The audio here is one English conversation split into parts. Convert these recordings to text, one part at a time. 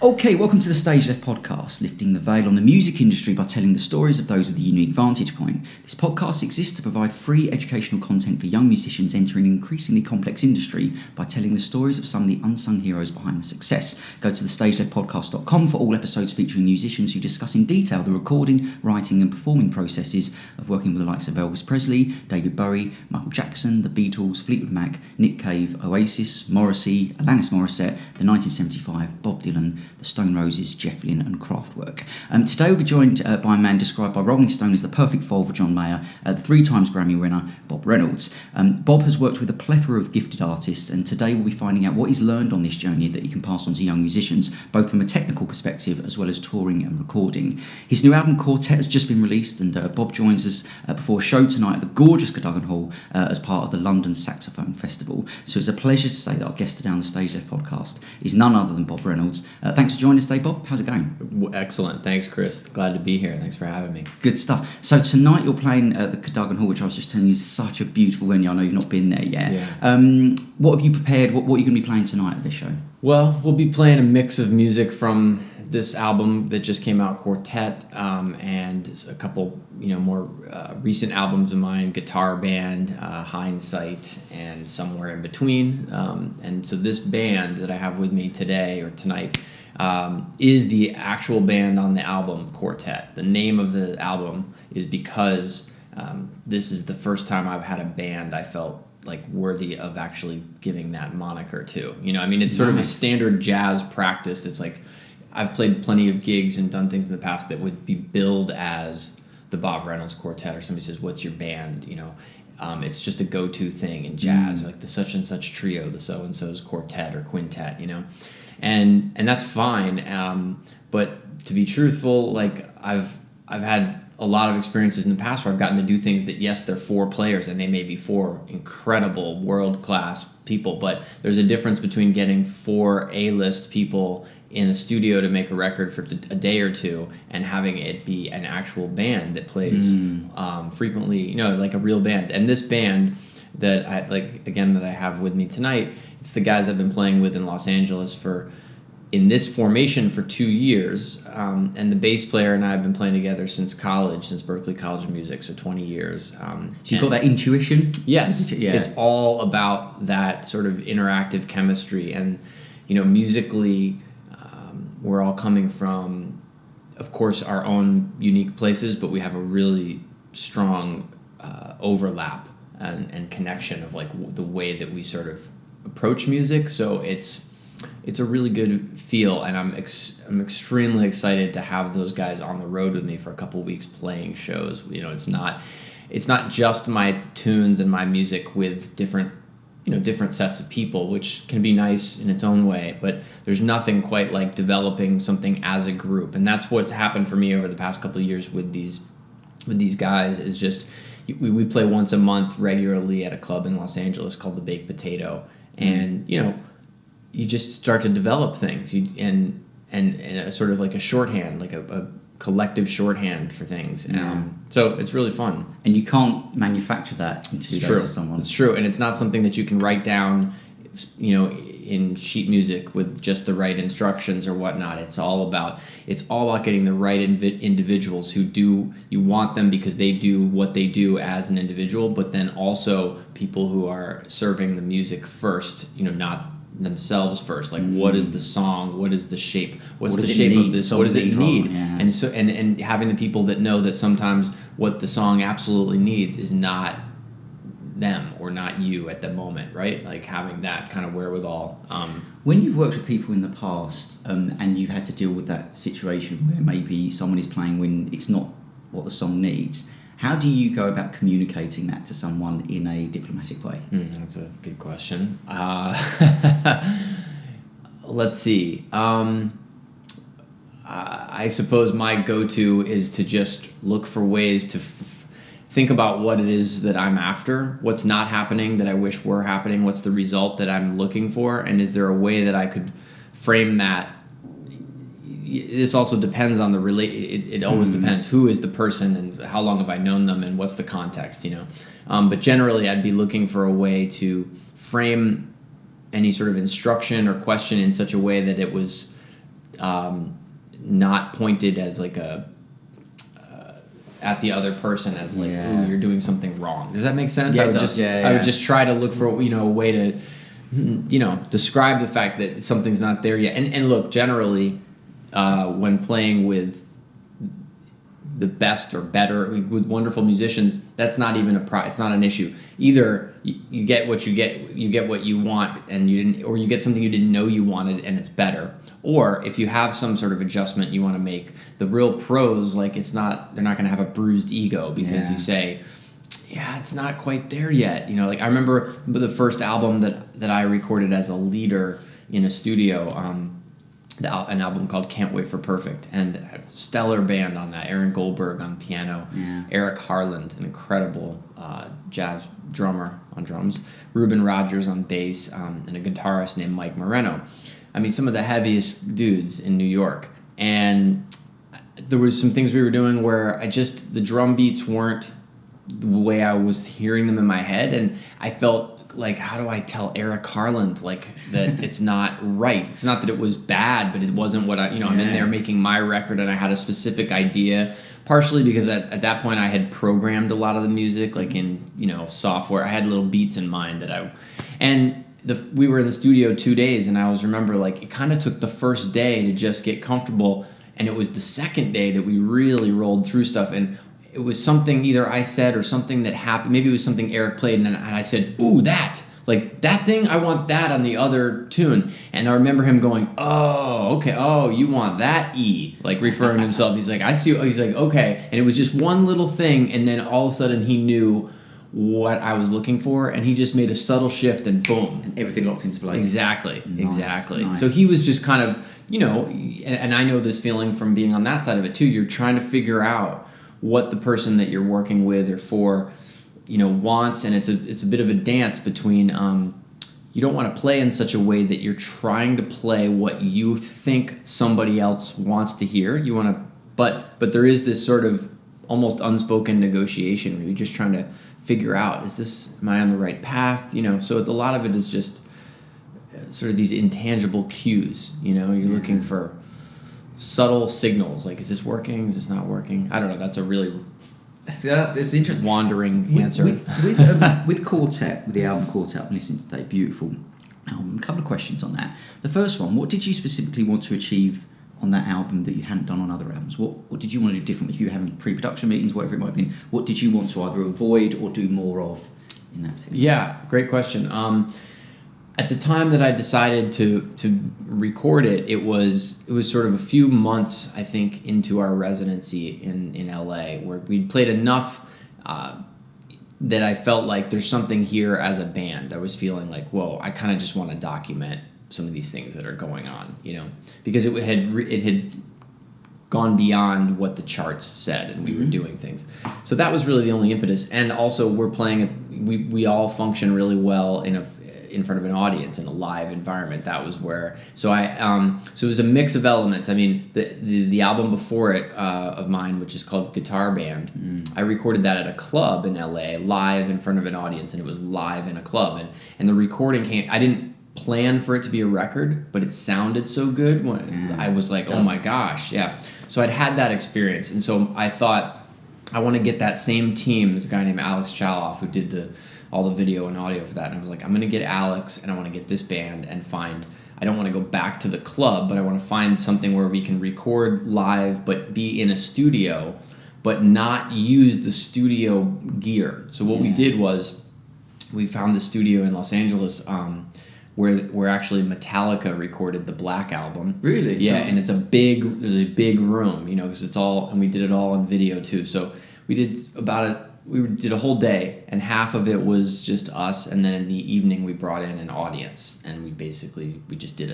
Okay, welcome to the StageLeft podcast, lifting the veil on the music industry by telling the stories of those with a unique vantage point. This podcast exists to provide free educational content for young musicians entering an increasingly complex industry by telling the stories of some of the unsung heroes behind the success. Go to thestageleftpodcast.com for all episodes featuring musicians who discuss in detail the recording, writing and performing processes of working with the likes of Elvis Presley, David Bowie, Michael Jackson, the Beatles, Fleetwood Mac, Nick Cave, Oasis, Morrissey, Alanis Morissette, the 1975, Bob Dylan, the Stone Roses, Jeff Lynne and Kraftwerk. Today we'll be joined by a man described by Rolling Stone as the perfect foal for John Mayer, the 3 times Grammy winner Bob Reynolds. Bob has worked with a plethora of gifted artists, and today we'll be finding out what he's learned on this journey that he can pass on to young musicians, both from a technical perspective as well as touring and recording. His new album Quartet has just been released, and Bob joins us before a show tonight at the gorgeous Cadogan Hall as part of the London Saxophone Festival. So it's a pleasure to say that our guest today on the StageLeft podcast is none other than Bob Reynolds. Thanks for joining us today, Bob. How's it going? Excellent. Thanks, Chris. Glad to be here. Thanks for having me. Good stuff. So tonight you're playing at the Cadogan Hall, which I was just telling you is such a beautiful venue. I know you've not been there yet. Yeah. What have you prepared? What are you going to be playing tonight at this show? Well, we'll be playing a mix of music from this album that just came out, Quartet, and a couple, more recent albums of mine, Guitar Band, Hindsight, and Somewhere in Between. And so this band that I have with me today or tonight is the actual band on the album Quartet. The name of the album is because this is the first time I've had a band I felt like worthy of actually giving that moniker to. It's sort of a standard jazz practice. It's like I've played plenty of gigs and done things in the past that would be billed as the Bob Reynolds Quartet, or somebody says, "What's your band?" It's just a go-to thing in jazz, like the such and such trio, the so-and-so's quartet or quintet, and that's fine. But to be truthful, like I've had a lot of experiences in the past where I've gotten to do things that, yes, they're 4 players and they may be 4 incredible world-class people, but there's a difference between getting 4 A-list people in a studio to make a record for a day or two and having it be an actual band that plays frequently, like a real band. And this band that I have with me tonight, it's the guys I've been playing with in Los Angeles in this formation for 2 years, and the bass player and I have been playing together since college, since Berklee College of Music, so 20 years. So you've got that intuition? Yes, yeah. It's all about that sort of interactive chemistry, and musically, we're all coming from, of course, our own unique places, but we have a really strong overlap and connection of like the way that we sort of approach music. So it's a really good feel, and I'm extremely excited to have those guys on the road with me for a couple weeks playing shows. It's not just my tunes and my music with different sets of people, which can be nice in its own way, but there's nothing quite like developing something as a group. And that's what's happened for me over the past couple of years with these guys, is just we play once a month regularly at a club in Los Angeles called the Baked Potato, and you just start to develop things, and a sort of like a shorthand, like a collective shorthand for things. So it's really fun. And you can't manufacture that until you go to someone. It's true, and it's not something that you can write down, in sheet music with just the right instructions or whatnot. It's all about getting the right individuals you want them because they do what they do as an individual, but then also people who are serving the music first, not themselves first. Like, what is the song? What is the shape? What's the shape of this? What does it need? Yeah. And so and having the people that know that sometimes what the song absolutely needs is not them or not you at the moment, right? Like having that kind of wherewithal. When you've worked with people in the past, and you've had to deal with that situation where maybe someone is playing when it's not what the song needs, how do you go about communicating that to someone in a diplomatic way? That's a good question. Let's see. I suppose my go-to is to just look for ways to think about what it is that I'm after, what's not happening that I wish were happening, what's the result that I'm looking for, and is there a way that I could frame that. This also depends on it always depends who is the person and how long have I known them and what's the context, but generally I'd be looking for a way to frame any sort of instruction or question in such a way that it was not pointed as like a at the other person as like, Yeah. ooh, you're doing something wrong. Does that make sense? Yeah, I would it does. I would just try to look for a way to describe the fact that something's not there yet. And look, generally, when playing with the best or better with wonderful musicians, that's not even it's not an issue. Either you get what you get what you want, and you didn't, or you get something you didn't know you wanted and it's better. Or if you have some sort of adjustment you want to make, the real pros, like they're not going to have a bruised ego because you say, yeah, it's not quite there yet. Like I remember the first album that I recorded as a leader in a studio, an album called Can't Wait for Perfect, and a stellar band on that. Aaron Goldberg on piano, Eric Harland, an incredible jazz drummer on drums, Ruben Rogers on bass, and a guitarist named Mike Moreno. I mean, some of the heaviest dudes in New York. And there was some things we were doing where the drum beats weren't the way I was hearing them in my head, and I felt like, how do I tell Eric Harland like that it's not right? It's not that it was bad, but it wasn't what I'm in there making my record, and I had a specific idea, partially because at that point I had programmed a lot of the music, like in software. I had little beats in mind we were in the studio 2 days, and I always remember like it kind of took the first day to just get comfortable, and it was the second day that we really rolled through stuff. And it was something either I said or something that happened. Maybe it was something Eric played, and I said, ooh, that thing, I want that on the other tune. And I remember him going, oh, okay, oh, you want that E, like referring to himself. He's like, I see. He's like, okay. And it was just one little thing, and then all of a sudden he knew what I was looking for, and he just made a subtle shift, and boom. And everything locked into place. Exactly. Nice. So he was just kind of, and I know this feeling from being on that side of it too. You're trying to figure out what the person that you're working with or for, wants, and it's a bit of a dance between you don't want to play in such a way that you're trying to play what you think somebody else wants to hear. You want to, but there is this sort of almost unspoken negotiation where you're just trying to figure out, am I on the right path? So a lot of it is just sort of these intangible cues. You're looking for subtle signals, like, is this working? Is this not working? I don't know. That's a really it's interesting wandering answer. With Quartet, with the album Quartet, I'm listening today, beautiful album. A couple of questions on that. The first one, what did you specifically want to achieve on that album that you hadn't done on other albums? What did you want to do differently? If you were having pre-production meetings, whatever it might have been, what did you want to either avoid or do more of in that particular? Yeah, great question. At the time that I decided to record it, it was sort of a few months, I think, into our residency in LA, where we'd played enough that I felt like there's something here as a band. I was feeling like, whoa, I kind of just want to document some of these things that are going on, because it had gone beyond what the charts said, and we were doing things. So that was really the only impetus. And also, we're playing we all function really well in front of an audience in a live environment. That was where. So it was a mix of elements. I mean, the album before it of mine, which is called Guitar Band, I recorded that at a club in LA, live in front of an audience, and it was live in a club. And the recording came. I didn't plan for it to be a record, but it sounded so good when I was like, oh my gosh, yeah. So I'd had that experience, and so I thought, I want to get that same team. There's a guy named Alex Chaloff who did all the video and audio for that, and I was like, I'm going to get Alex, and I want to get this band and I don't want to go back to the club, but I want to find something where we can record live but be in a studio, but not use the studio gear. So what we did was we found the studio in Los Angeles where actually Metallica recorded the Black Album. Really? Yeah, and there's a big room, because it's all, and we did it all on video too. So we did a whole day, and half of it was just us, and then in the evening we brought in an audience, and we just did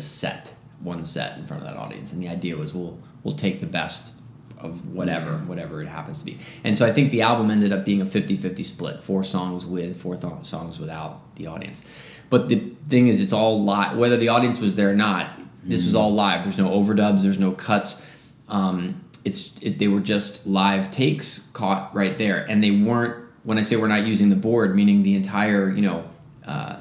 one set in front of that audience, and the idea was we'll take the best of whatever it happens to be. And so I think the album ended up being a 50-50 split, 4 songs with, 4 songs without the audience. But the thing is, it's all live. Whether the audience was there or not, this was all live. There's no overdubs, there's no cuts. They were just live takes caught right there, and they weren't. When I say we're not using the board, meaning the entire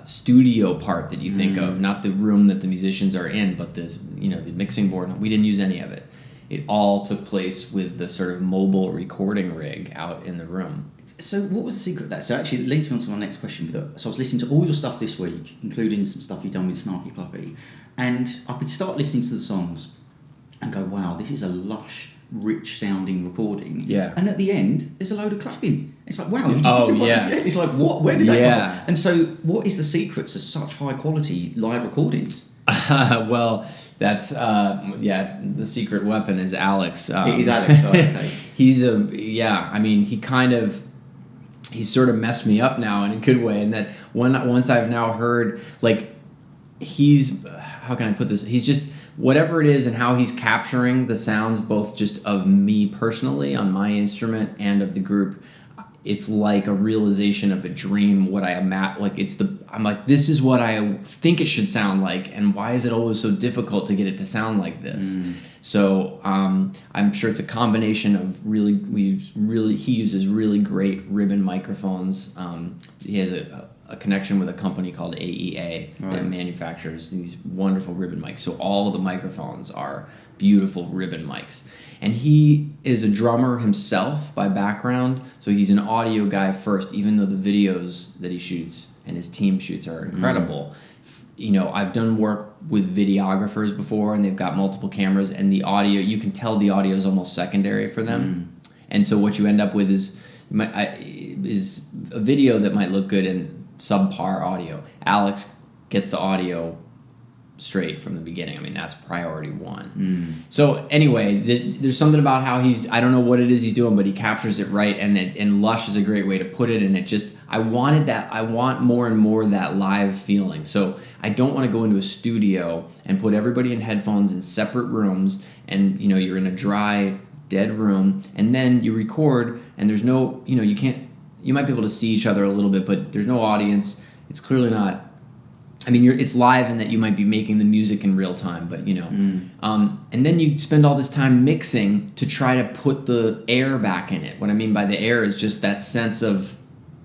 studio part that you think of, not the room that the musicians are in, but this, the mixing board. We didn't use any of it. It all took place with the sort of mobile recording rig out in the room. So what was the secret of that? So actually it leads me on to my next question. So I was listening to all your stuff this week, including some stuff you've done with Snarky Puppy, and I could start listening to the songs and go, wow, this is a lush, rich sounding recording. Yeah. And at the end, there's a load of clapping. It's like, wow. It's like, what? Where did that come from? And so what is the secret to such high quality live recordings? Well, that's the secret weapon is Alex. It is Alex. Oh, okay. He's sort of messed me up now in a good way, in that once I've now heard, like, how can I put this? He's just, whatever it is and how he's capturing the sounds, both just of me personally on my instrument and of the group, it's like a realization of a dream. What I imagine, I'm like, this is what I think it should sound like, and why is it always so difficult to get it to sound like this? So I'm sure it's a combination of he uses really great ribbon microphones. He has a connection with a company called AEA that manufactures these wonderful ribbon mics. So all of the microphones are beautiful ribbon mics. And he is a drummer himself by background, so he's an audio guy first, even though the videos that he shoots and his team shoots are incredible. I've done work with videographers before, and they've got multiple cameras, and the audio, you can tell the audio is almost secondary for them. And so what you end up with is a video that might look good in subpar audio. Alex gets the audio straight from the beginning. I mean, that's priority one. So anyway, there's something about how I don't know what it is he's doing, but he captures it right, and lush is a great way to put it. And I want more and more that live feeling. So I don't want to go into a studio and put everybody in headphones in separate rooms, and you're in a dry, dead room, and then you record, and there's no, you might be able to see each other a little bit, but there's no audience. It's clearly not. I mean, it's live in that you might be making the music in real time, but and then you spend all this time mixing to try to put the air back in it. What I mean by the air is just that sense of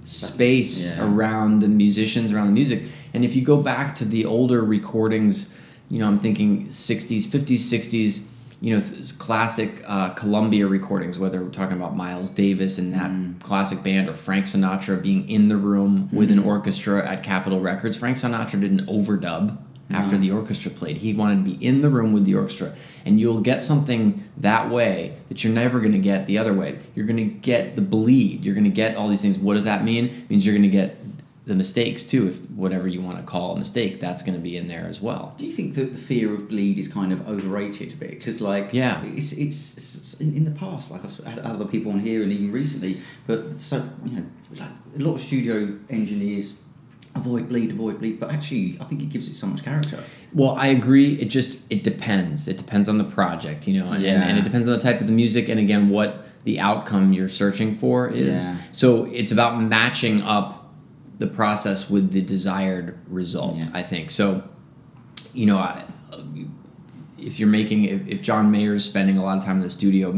space around the musicians, around the music. And if you go back to the older recordings, I'm thinking 60s, 50s, 60s, classic Columbia recordings, whether we're talking about Miles Davis and that classic band, or Frank Sinatra being in the room with an orchestra at Capitol Records. Frank Sinatra didn't overdub after the orchestra played. He wanted to be in the room with the orchestra. And you'll get something that way that you're never going to get the other way. You're going to get the bleed. You're going to get all these things. What does that mean? It means you're going to get the mistakes too, if whatever you want to call a mistake, that's going to be in there as well. Do you think that the fear of bleed is kind of overrated a bit? Because it's in the past, like I've had other people on here and even recently, but so like a lot of studio engineers avoid bleed, but actually I think it gives it so much character. Well, I agree. It depends. It depends on the project, and it depends on the type of the music, and again what the outcome you're searching for is. So it's about matching up the process with the desired result, I think. So, if John Mayer's spending a lot of time in the studio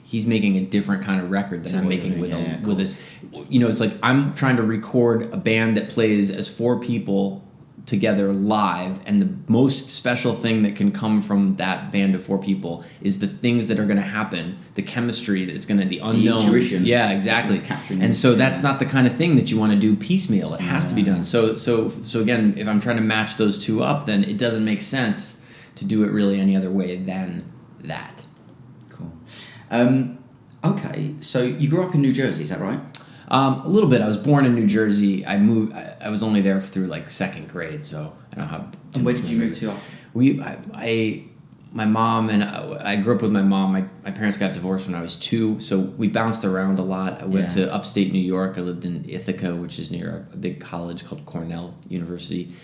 he's making a different kind of record than I'm making with a it's like I'm trying to record a band that plays as four people together live, and the most special thing that can come from that band of four people is the things that are going to happen, the chemistry that's going to, the unknowns. The intuition. Yeah, exactly. And so that's not the kind of thing that you want to do piecemeal. It has to be done. So again, if I'm trying to match those two up, then it doesn't make sense to do it really any other way than that. Cool. Okay, so you grew up in New Jersey, is that right? A little bit. I was born in New Jersey. I moved. I was only there through like second grade, so I don't have. And where did you move to? My mom and I grew up with my mom. My parents got divorced when I was 2, so we bounced around a lot. I went to upstate New York. I lived in Ithaca, which is near a big college called Cornell University.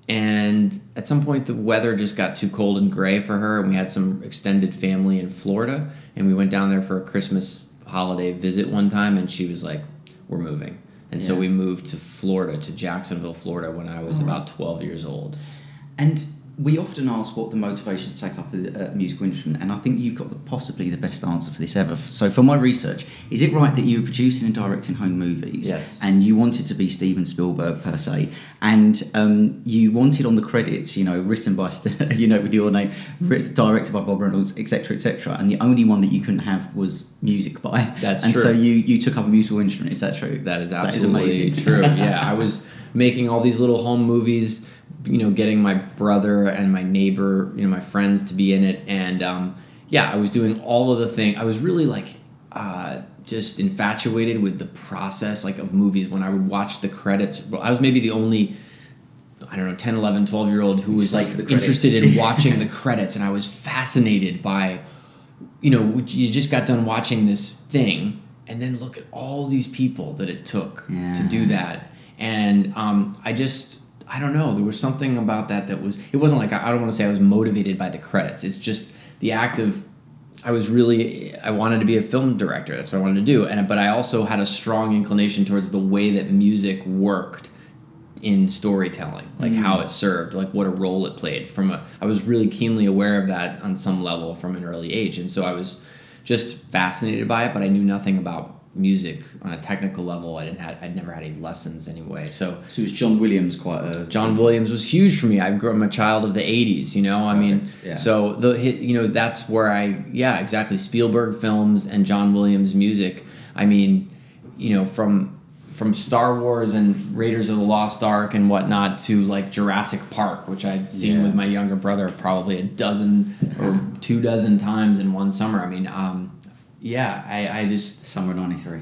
And at some point, the weather just got too cold and gray for her, and we had some extended family in Florida, and we went down there for a Christmas holiday visit one time, and she was like, we're moving. And so we moved to Florida, to Jacksonville, Florida, when I was about 12 years old. And we often ask what the motivation to take up a musical instrument, and I think you've got possibly the best answer for this ever. So for my research, is it right that you were producing and directing home movies? Yes. And you wanted to be Steven Spielberg per se, and you wanted on the credits, written by, with your name, directed by Bob Reynolds, etc., etc., and the only one that you couldn't have was music by. That's and true. So you took up a musical instrument. Is that true? That is absolutely amazing. True. Yeah, I was making all these little home movies, getting my brother and my neighbor, my friends to be in it. And I was doing all of the things. I was really just infatuated with the process of movies. When I would watch the credits, I was maybe the only, 10, 11, 12-year-old who was interested in watching the credits. And I was fascinated by, you just got done watching this thing and then look at all these people that it took to do that. And I don't know, there was something about that it wasn't like, I don't want to say I was motivated by the credits. It's just the act of, I wanted to be a film director. That's what I wanted to do. But I also had a strong inclination towards the way that music worked in storytelling, how it served, what a role it played. I was really keenly aware of that on some level from an early age. And so I was just fascinated by it, but I knew nothing about music on a technical level. I'd never had any lessons anyway. So it was John Williams John Williams was huge for me. I'm a child of the 80s, I mean, so that's where exactly, Spielberg films and John Williams music. I mean, from Star Wars and Raiders of the Lost Ark and whatnot to Jurassic Park, which I'd seen with my younger brother probably a dozen or 24 times in one summer. I mean, I just... Summer 93.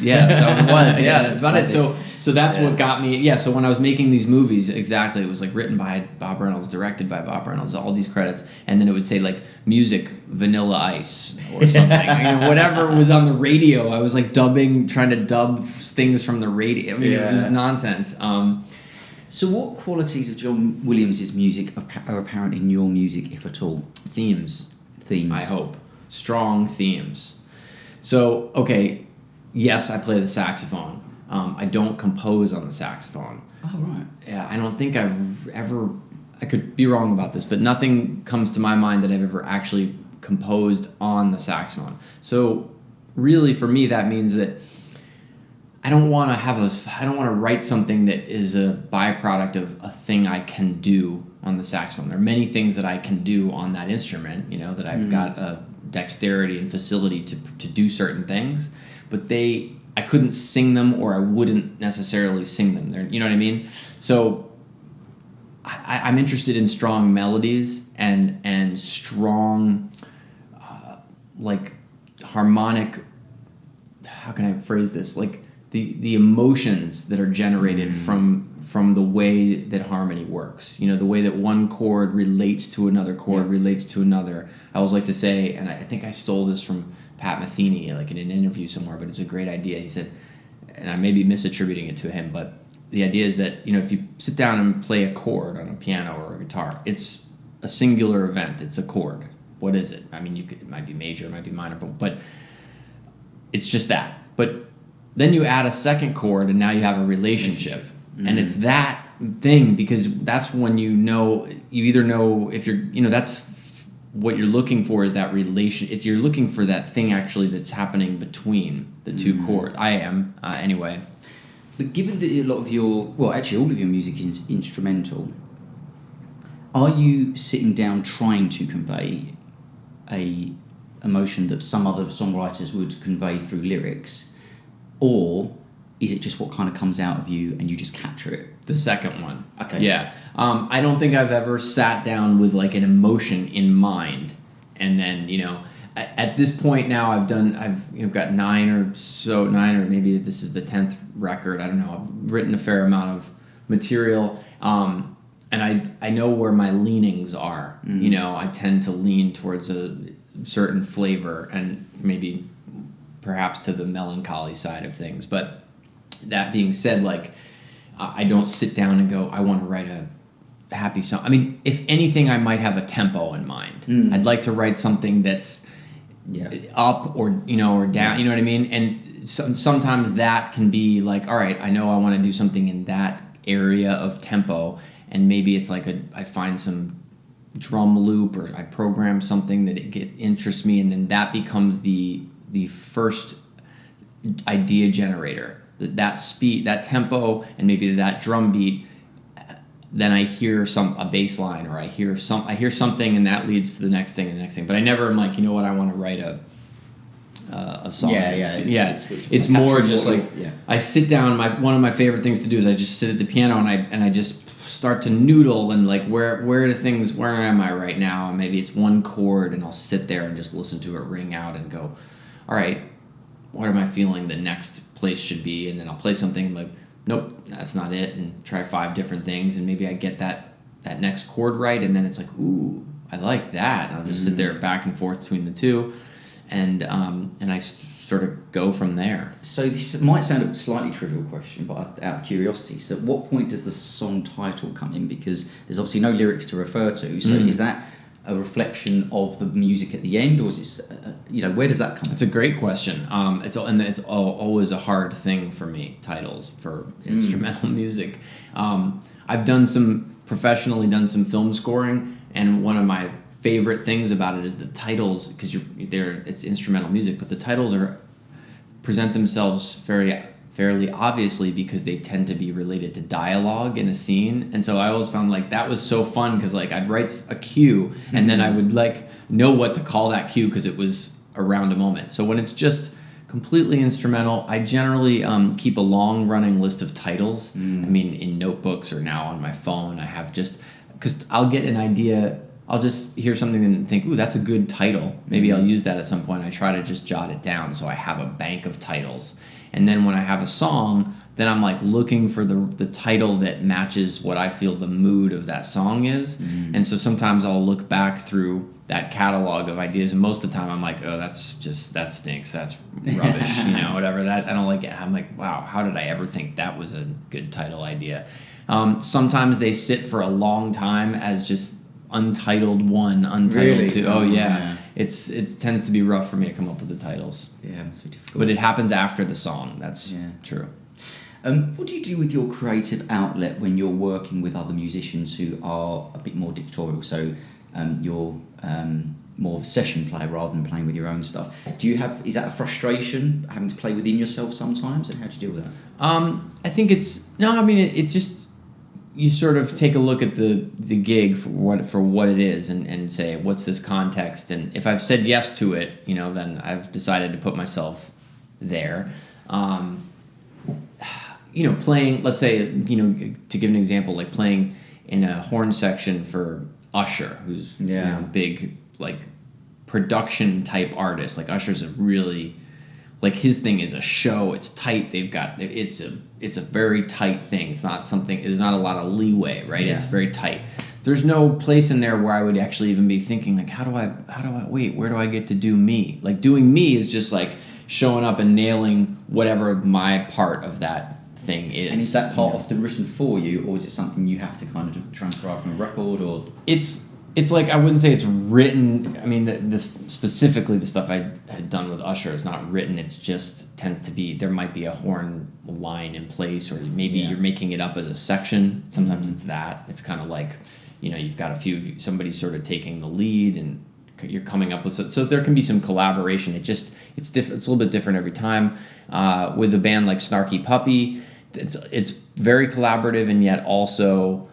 Yeah, that's how it was. Yeah, that's about it. So that's what got me. Yeah, so when I was making these movies, exactly, it was written by Bob Reynolds, directed by Bob Reynolds, all these credits, and then it would say music, Vanilla Ice or something. Whatever was on the radio, I was trying to dub things from the radio. I mean, it was nonsense. So what qualities of John Williams' music are apparent in your music, if at all? Themes, I hope. Strong themes. So, okay, yes, I play the saxophone. I don't compose on the saxophone. Oh, right. Yeah, I don't think I've ever, I could be wrong about this, but nothing comes to my mind that I've ever actually composed on the saxophone. So really for me that means that I don't want to write something that is a byproduct of a thing I can do on the saxophone. There are many things that I can do on that instrument, that I've got a dexterity and facility to do certain things, but I couldn't sing them, or I wouldn't necessarily sing them. You know what I mean? So I'm interested in strong melodies and strong harmonic, how can I phrase this? The emotions that are generated from the way that harmony works. The way that one chord relates to another chord, relates to another. I always like to say, and I think I stole this from Pat Metheny, in an interview somewhere, but it's a great idea. He said, and I may be misattributing it to him, but the idea is that, if you sit down and play a chord on a piano or a guitar, it's a singular event. It's a chord. What is it? I mean, it might be major, it might be minor, but it's just that. But then you add a second chord, and now you have a relationship. And it's that thing, because that's when you either know if you're, that's what you're looking for, is that relation. If you're looking for that thing actually that's happening between the two chords. I am, anyway. But given that a lot of all of your music is instrumental, are you sitting down trying to convey a emotion that some other songwriters would convey through lyrics, or is it just what kind of comes out of you and you just capture it? The second one. Okay. Yeah. I don't think I've ever sat down with an emotion in mind, and then at this point now I've got 9 or maybe this is the 10th record. I don't know. I've written a fair amount of material, and I know where my leanings are. I tend to lean towards a certain flavor, and maybe perhaps to the melancholy side of things, but that being said, I don't sit down and go, I want to write a happy song. I mean, if anything, I might have a tempo in mind. I'd like to write something that's up or down. You know what I mean? And sometimes that can be all right, I know I want to do something in that area of tempo, and maybe it's I find some drum loop, or I program something that interests me, and then that becomes the first idea generator. That speed, that tempo, and maybe that drum beat. Then I hear a bass line, or I hear something, and that leads to the next thing and the next thing. But I never am like, you know what, I want to write a song. It's more just like I sit down. One of my favorite things to do is I just sit at the piano and I just start to noodle, and like where am I right now? And maybe it's one chord, and I'll sit there and just listen to it ring out and go, all right, what am I feeling the next place should be? And then I'll play something like, nope, that's not it, and try 5 different things, and maybe I get that next chord right, and then it's like, ooh, I like that, and I'll just sit there back and forth between the two, and I sort of go from there. So this might sound a slightly trivial question, but out of curiosity, so at what point does the song title come in? Because there's obviously no lyrics to refer to, so is that a reflection of the music at the end, or is it, where does that come from? It's a great question. It's always a hard thing for me, titles for instrumental music. I've professionally done some film scoring, and one of my favorite things about it is the titles, because it's instrumental music, but the titles present themselves fairly obviously because they tend to be related to dialogue in a scene. And so I always found like that was so fun, because like I'd write a cue and then I would like know what to call that cue because it was around a moment. So when it's just completely instrumental, I generally keep a long running list of titles. I mean, in notebooks or now on my phone, I have because I'll get an idea. I'll just hear something and think, ooh, that's a good title. Maybe I'll use that at some point. I try to just jot it down so I have a bank of titles. And then when I have a song, then I'm like looking for the title that matches what I feel the mood of that song is. And so sometimes I'll look back through that catalog of ideas, and most of the time I'm like, oh, that stinks. That's rubbish, whatever. That I don't like it. I'm like, wow, how did I ever think that was a good title idea? Sometimes they sit for a long time as just Untitled 1, Untitled 2. Oh yeah. It tends to be rough for me to come up with the titles. Yeah, it's difficult. But it happens after the song. That's true. What do you do with your creative outlet when you're working with other musicians who are a bit more dictatorial? So you're more of a session player rather than playing with your own stuff. Is that a frustration having to play within yourself sometimes, and how do you deal with that? I think it just, you sort of take a look at the gig for what it is and say, what's this context? And if I've said yes to it, then I've decided to put myself there. Playing, let's say, to give an example, like playing in a horn section for Usher, who's big, like, production type artist. Like Usher's a really, like, his thing is a show. It's tight. It's a very tight thing. It's not something. There's not a lot of leeway, right? Yeah. It's very tight. There's no place in there where I would actually even be thinking like, where do I get to do me? Like, doing me is just like showing up and nailing whatever my part of that thing is. And is that part often written for you, or is it something you have to kind of transcribe from a record? Or it's like, I wouldn't say it's written. I mean, specifically the stuff I had done with Usher is not written. It's just tends to be, there might be a horn line in place, or maybe you're making it up as a section. Sometimes it's that. It's kind of like, you've got somebody's sort of taking the lead and you're coming up with, so there can be some collaboration. It's a little bit different every time. With a band like Snarky Puppy, it's very collaborative, and yet also,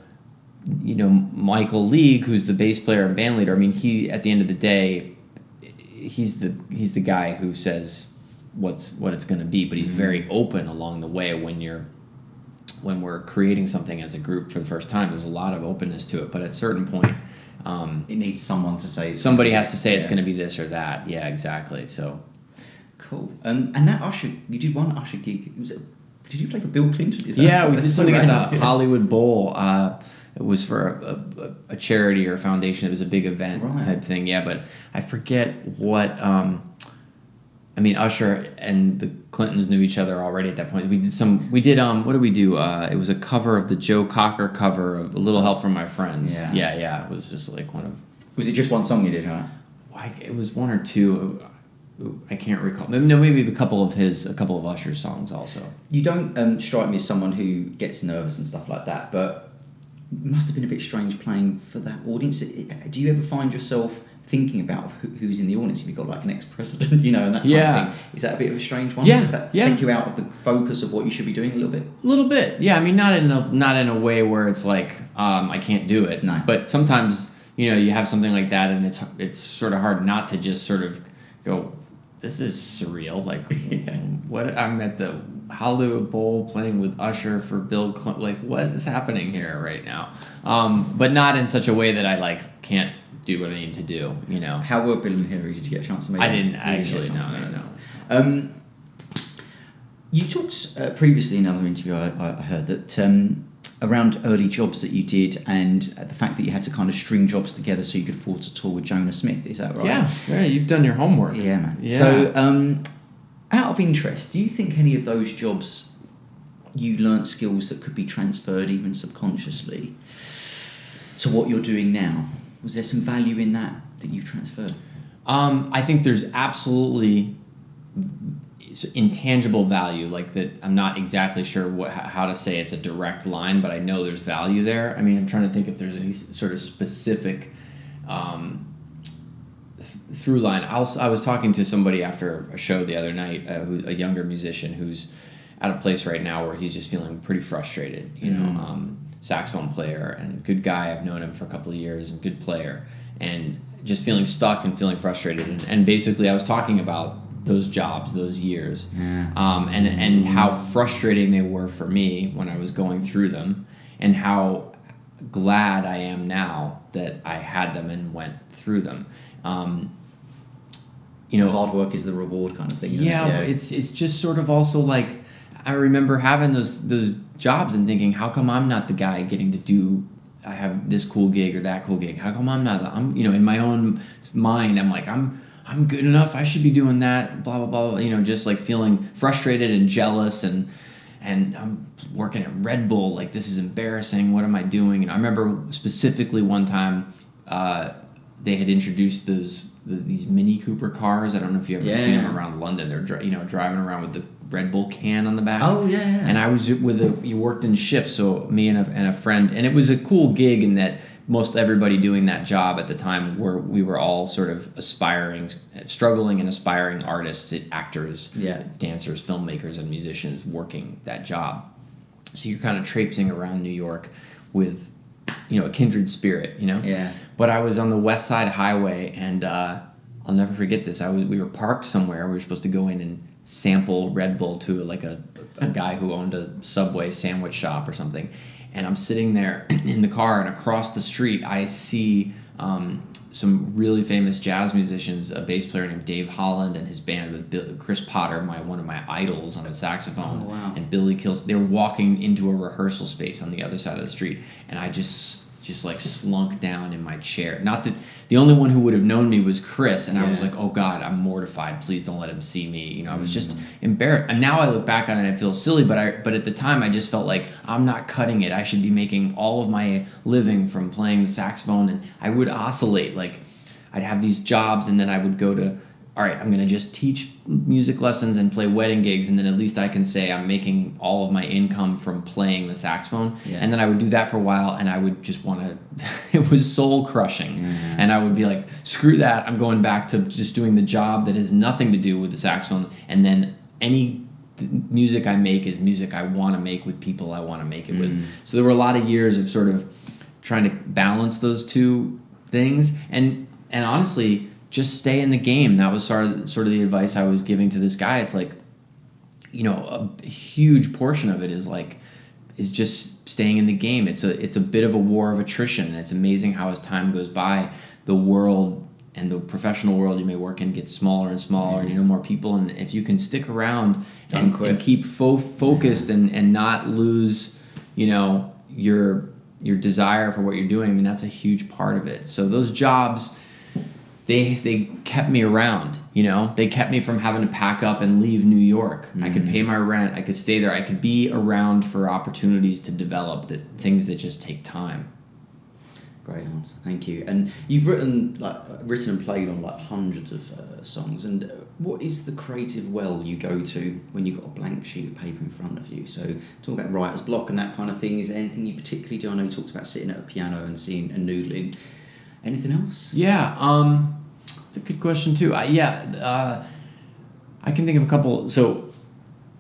Michael League, who's the bass player and band leader, I mean, he, at the end of the day, he's the guy who says what it's going to be, but he's very open along the way. When we're creating something as a group for the first time, there's a lot of openness to it, but at a certain point, it needs someone to say. Somebody has to say it's going to be this or that. Yeah, exactly. So cool. And that Usher, you did one Usher gig. Did you play for Bill Clinton? We did something at the Hollywood Bowl. It was for a charity or a foundation. It was a big event type thing. Yeah, but I forget what. Usher and the Clintons knew each other already at that point. We did what did we do? It was a cover of the Joe Cocker cover of A Little Help from My Friends. Yeah. It was just like one of. Was it just one song you did, huh? It was one or two. I can't recall. Maybe a couple of Usher's songs also. You don't strike me as someone who gets nervous and stuff like that, but must have been a bit strange playing for that audience. Do you ever find yourself thinking about who's in the audience? If you've got like an ex-president, and that kind of thing. Is that a bit of a strange one? Yeah. Does that take you out of the focus of what you should be doing a little bit? A little bit, yeah. I mean, not in a way where it's like I can't do it. No. But sometimes you have something like that, and it's sort of hard not to just sort of go, this is surreal. Like, what? I'm at the Hollywood Bowl playing with Usher for Bill Clinton. Like, what is happening here right now? But not in such a way that I like can't do what I need to do. How were Bill and Hillary? Did you get a chance to meet them? I didn't actually. No. You talked previously in another interview. I heard that around early jobs that you did, and the fact that you had to kind of string jobs together so you could afford to tour with Jonah Smith. Is that right? Yeah. You've done your homework. Yeah, man. Yeah. So, out of interest, do you think any of those jobs you learnt skills that could be transferred even subconsciously to what you're doing now? Was there some value in that you've transferred? I think there's absolutely intangible value, like that. I'm not exactly sure how to say it's a direct line, but I know there's value there. I mean, I'm trying to think if there's any sort of specific through line. I was talking to somebody after a show the other night, a younger musician who's at a place right now where he's just feeling pretty frustrated. Saxophone player and good guy. I've known him for a couple of years and good player, and just feeling stuck and feeling frustrated. And basically, I was talking about those jobs, those years, and how frustrating they were for me when I was going through them, and how glad I am now that I had them and went through them. Hard work is the reward kind of thing. Yeah, it's just sort of also like, I remember having those jobs and thinking, how come I'm not the guy getting to do, I have this cool gig or that cool gig? How come I'm not? In my own mind, I'm like, I'm good enough. I should be doing that. Blah blah blah. Just like feeling frustrated and jealous, and I'm working at Red Bull. Like, this is embarrassing. What am I doing? And I remember specifically one time, they had introduced these Mini Cooper cars. I don't know if you ever seen them around London. They're driving around with the Red Bull can on the back. Oh yeah. And I was you worked in shifts, so me and a friend, and it was a cool gig in that most everybody doing that job at the time we were all sort of struggling and aspiring artists, actors, dancers, filmmakers, and musicians working that job. So you're kind of traipsing around New York with a kindred spirit, Yeah. But I was on the West Side Highway, and I'll never forget this. We were parked somewhere. We were supposed to go in and sample Red Bull to like a guy who owned a Subway sandwich shop or something. And I'm sitting there in the car, and across the street I see some really famous jazz musicians, a bass player named Dave Holland and his band with Chris Potter, one of my idols on the saxophone, and Billy Kills. They were walking into a rehearsal space on the other side of the street, and I just like slunk down in my chair. Not that the only one who would have known me was Chris, and I was like, oh God, I'm mortified. Please don't let him see me. I was just embarrassed. And now I look back on it and I feel silly, but at the time I just felt like I'm not cutting it. I should be making all of my living from playing the saxophone, and I would oscillate. Like, I'd have these jobs, and then I would go to, all right, I'm going to just teach music lessons and play wedding gigs, and then at least I can say I'm making all of my income from playing the saxophone. Yeah. And then I would do that for a while, and I would just want to it was soul crushing. And I would be like, screw that, I'm going back to just doing the job that has nothing to do with the saxophone, and then any music I make is music I want to make with people I want to make it with. So there were a lot of years of sort of trying to balance those two things, and honestly, just stay in the game. That was sort of the advice I was giving to this guy. It's like, a huge portion of it is just staying in the game. It's a bit of a war of attrition, and it's amazing how as time goes by, the world and the professional world you may work in gets smaller and smaller, and you know more people. And if you can stick around and keep focused and not lose, your desire for what you're doing, I mean, that's a huge part of it. So those jobs, they kept me around, they kept me from having to pack up and leave New York. I could pay my rent, I could stay there, I could be around for opportunities to develop, things that just take time. Great answer, thank you. And you've written and played on like hundreds of songs. And what is the creative well you go to when you've got a blank sheet of paper in front of you? So talk about writer's block and that kind of thing. Is there anything you particularly do? I know you talked about sitting at a piano and seeing and noodling. Anything else? Yeah, it's a good question too. I can think of a couple. So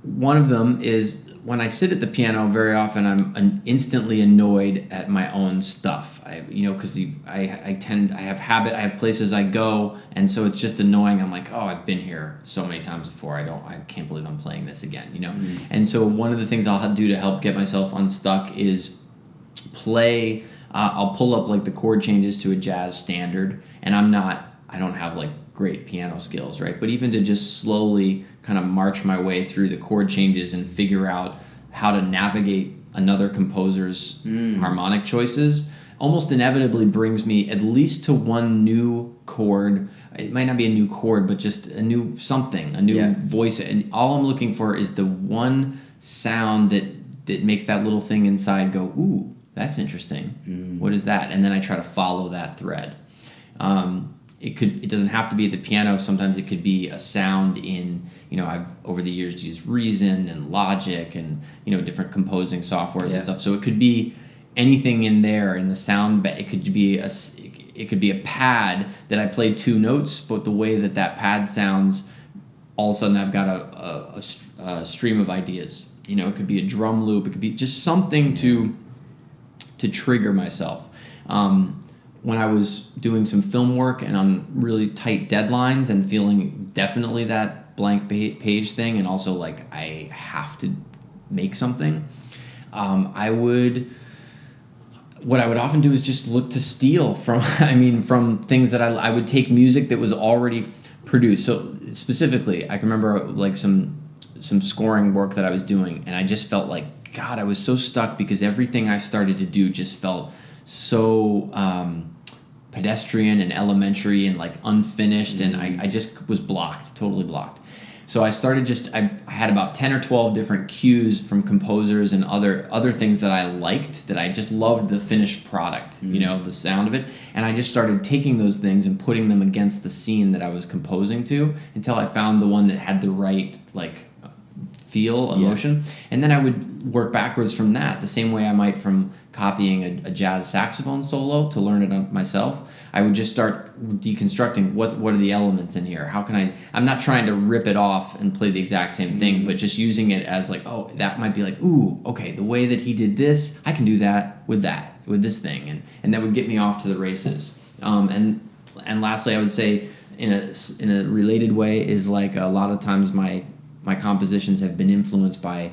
one of them is, when I sit at the piano, very often I'm instantly annoyed at my own stuff. Because I have places I go, and so it's just annoying. I'm like, oh, I've been here so many times before. I can't believe I'm playing this again. Mm-hmm. And so one of the things I'll do to help get myself unstuck is play. I'll pull up like the chord changes to a jazz standard, and I don't have like great piano skills, right? But even to just slowly kind of march my way through the chord changes and figure out how to navigate another composer's harmonic choices almost inevitably brings me at least to one new chord. It might not be a new chord, but just a new something, a new voice. And all I'm looking for is the one sound that makes that little thing inside go, ooh, that's interesting. What is that? And then I try to follow that thread. It doesn't have to be at the piano. Sometimes it could be a sound in, I've over the years used Reason and Logic and, different composing softwares and stuff. So it could be anything in there in the sound. It could be a pad that I played 2 notes, but the way that pad sounds, all of a sudden I've got a stream of ideas. It could be a drum loop. It could be just something to trigger myself. When I was doing some film work and on really tight deadlines and feeling definitely that blank page thing, and also like I have to make something, what I would often do is just look to steal from things that I would take music that was already produced. So specifically, I can remember like some scoring work that I was doing, and I just felt like, God, I was so stuck because everything I started to do just felt so pedestrian and elementary and like unfinished, and I just was totally blocked. So I started I had about 10 or 12 different cues from composers and other things that I liked, that I just loved the finished product, the sound of it. And I just started taking those things and putting them against the scene that I was composing to until I found the one that had the right like feel, emotion. And then I would work backwards from that, the same way I might from copying a jazz saxophone solo to learn it myself. I would just start deconstructing what are the elements in here. How can I'm not trying to rip it off and play the exact same thing, but just using it as like, oh, that might be like, ooh, okay, the way that he did this, I can do that with this thing, and that would get me off to the races. And lastly, I would say in a related way is like a lot of times my compositions have been influenced by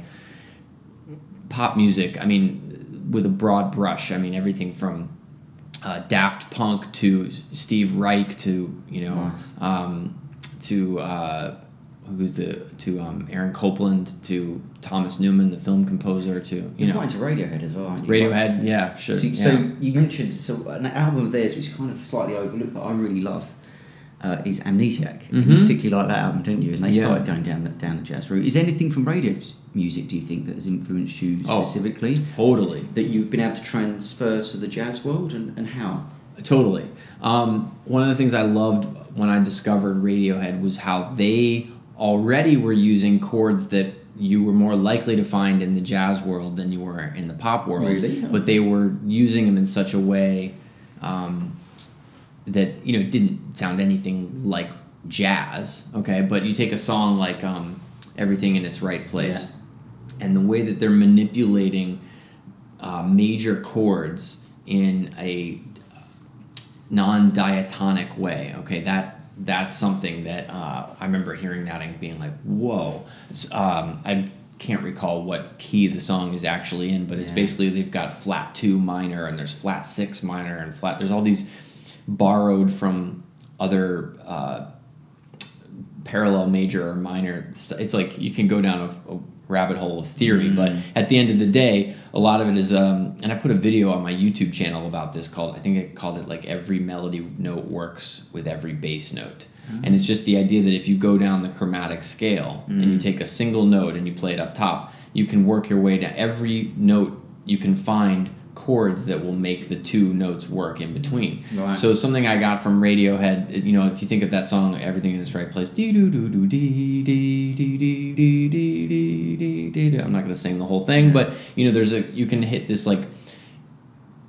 pop music. I mean, with a broad brush. I mean, everything from Daft Punk to Steve Reich to Aaron Copland to Thomas Newman, the film composer, to You're quite into Radiohead as well, aren't you? Radiohead, yeah, sure. So you mentioned an album of theirs which is kind of slightly overlooked, but I really love. Is Amnesiac. You particularly like that album, didn't you? And they started going down the jazz route. Is there anything from Radiohead's music, do you think, that has influenced you specifically? Totally. That you've been able to transfer to the jazz world, and how? Totally. One of the things I loved when I discovered Radiohead was how they already were using chords that you were more likely to find in the jazz world than you were in the pop world. Really? But they were using them in such a way that didn't sound anything like jazz, okay? But you take a song like Everything in Its Right Place, and the way that they're manipulating major chords in a non-diatonic way, okay? That's something that I remember hearing that and being like, whoa. I can't recall what key the song is actually in, but it's basically they've got flat 2 minor, and there's flat 6 minor, and there's all these borrowed from other parallel major or minor. It's like you can go down a rabbit hole of theory, but at the end of the day, a lot of it is and I put a video on my YouTube channel about this I think I called it like Every Melody Note Works with Every Bass Note. And it's just the idea that if you go down the chromatic scale and you take a single note and you play it up top, you can work your way to every note you can find chords that will make the two notes work in between. Right. So something I got from Radiohead, you know, if you think of that song, Everything in Its Right Place, dee doo doo doo dee dee dee dee dee dee dee dee. I'm not going to sing the whole thing, but you know, you can hit this, like,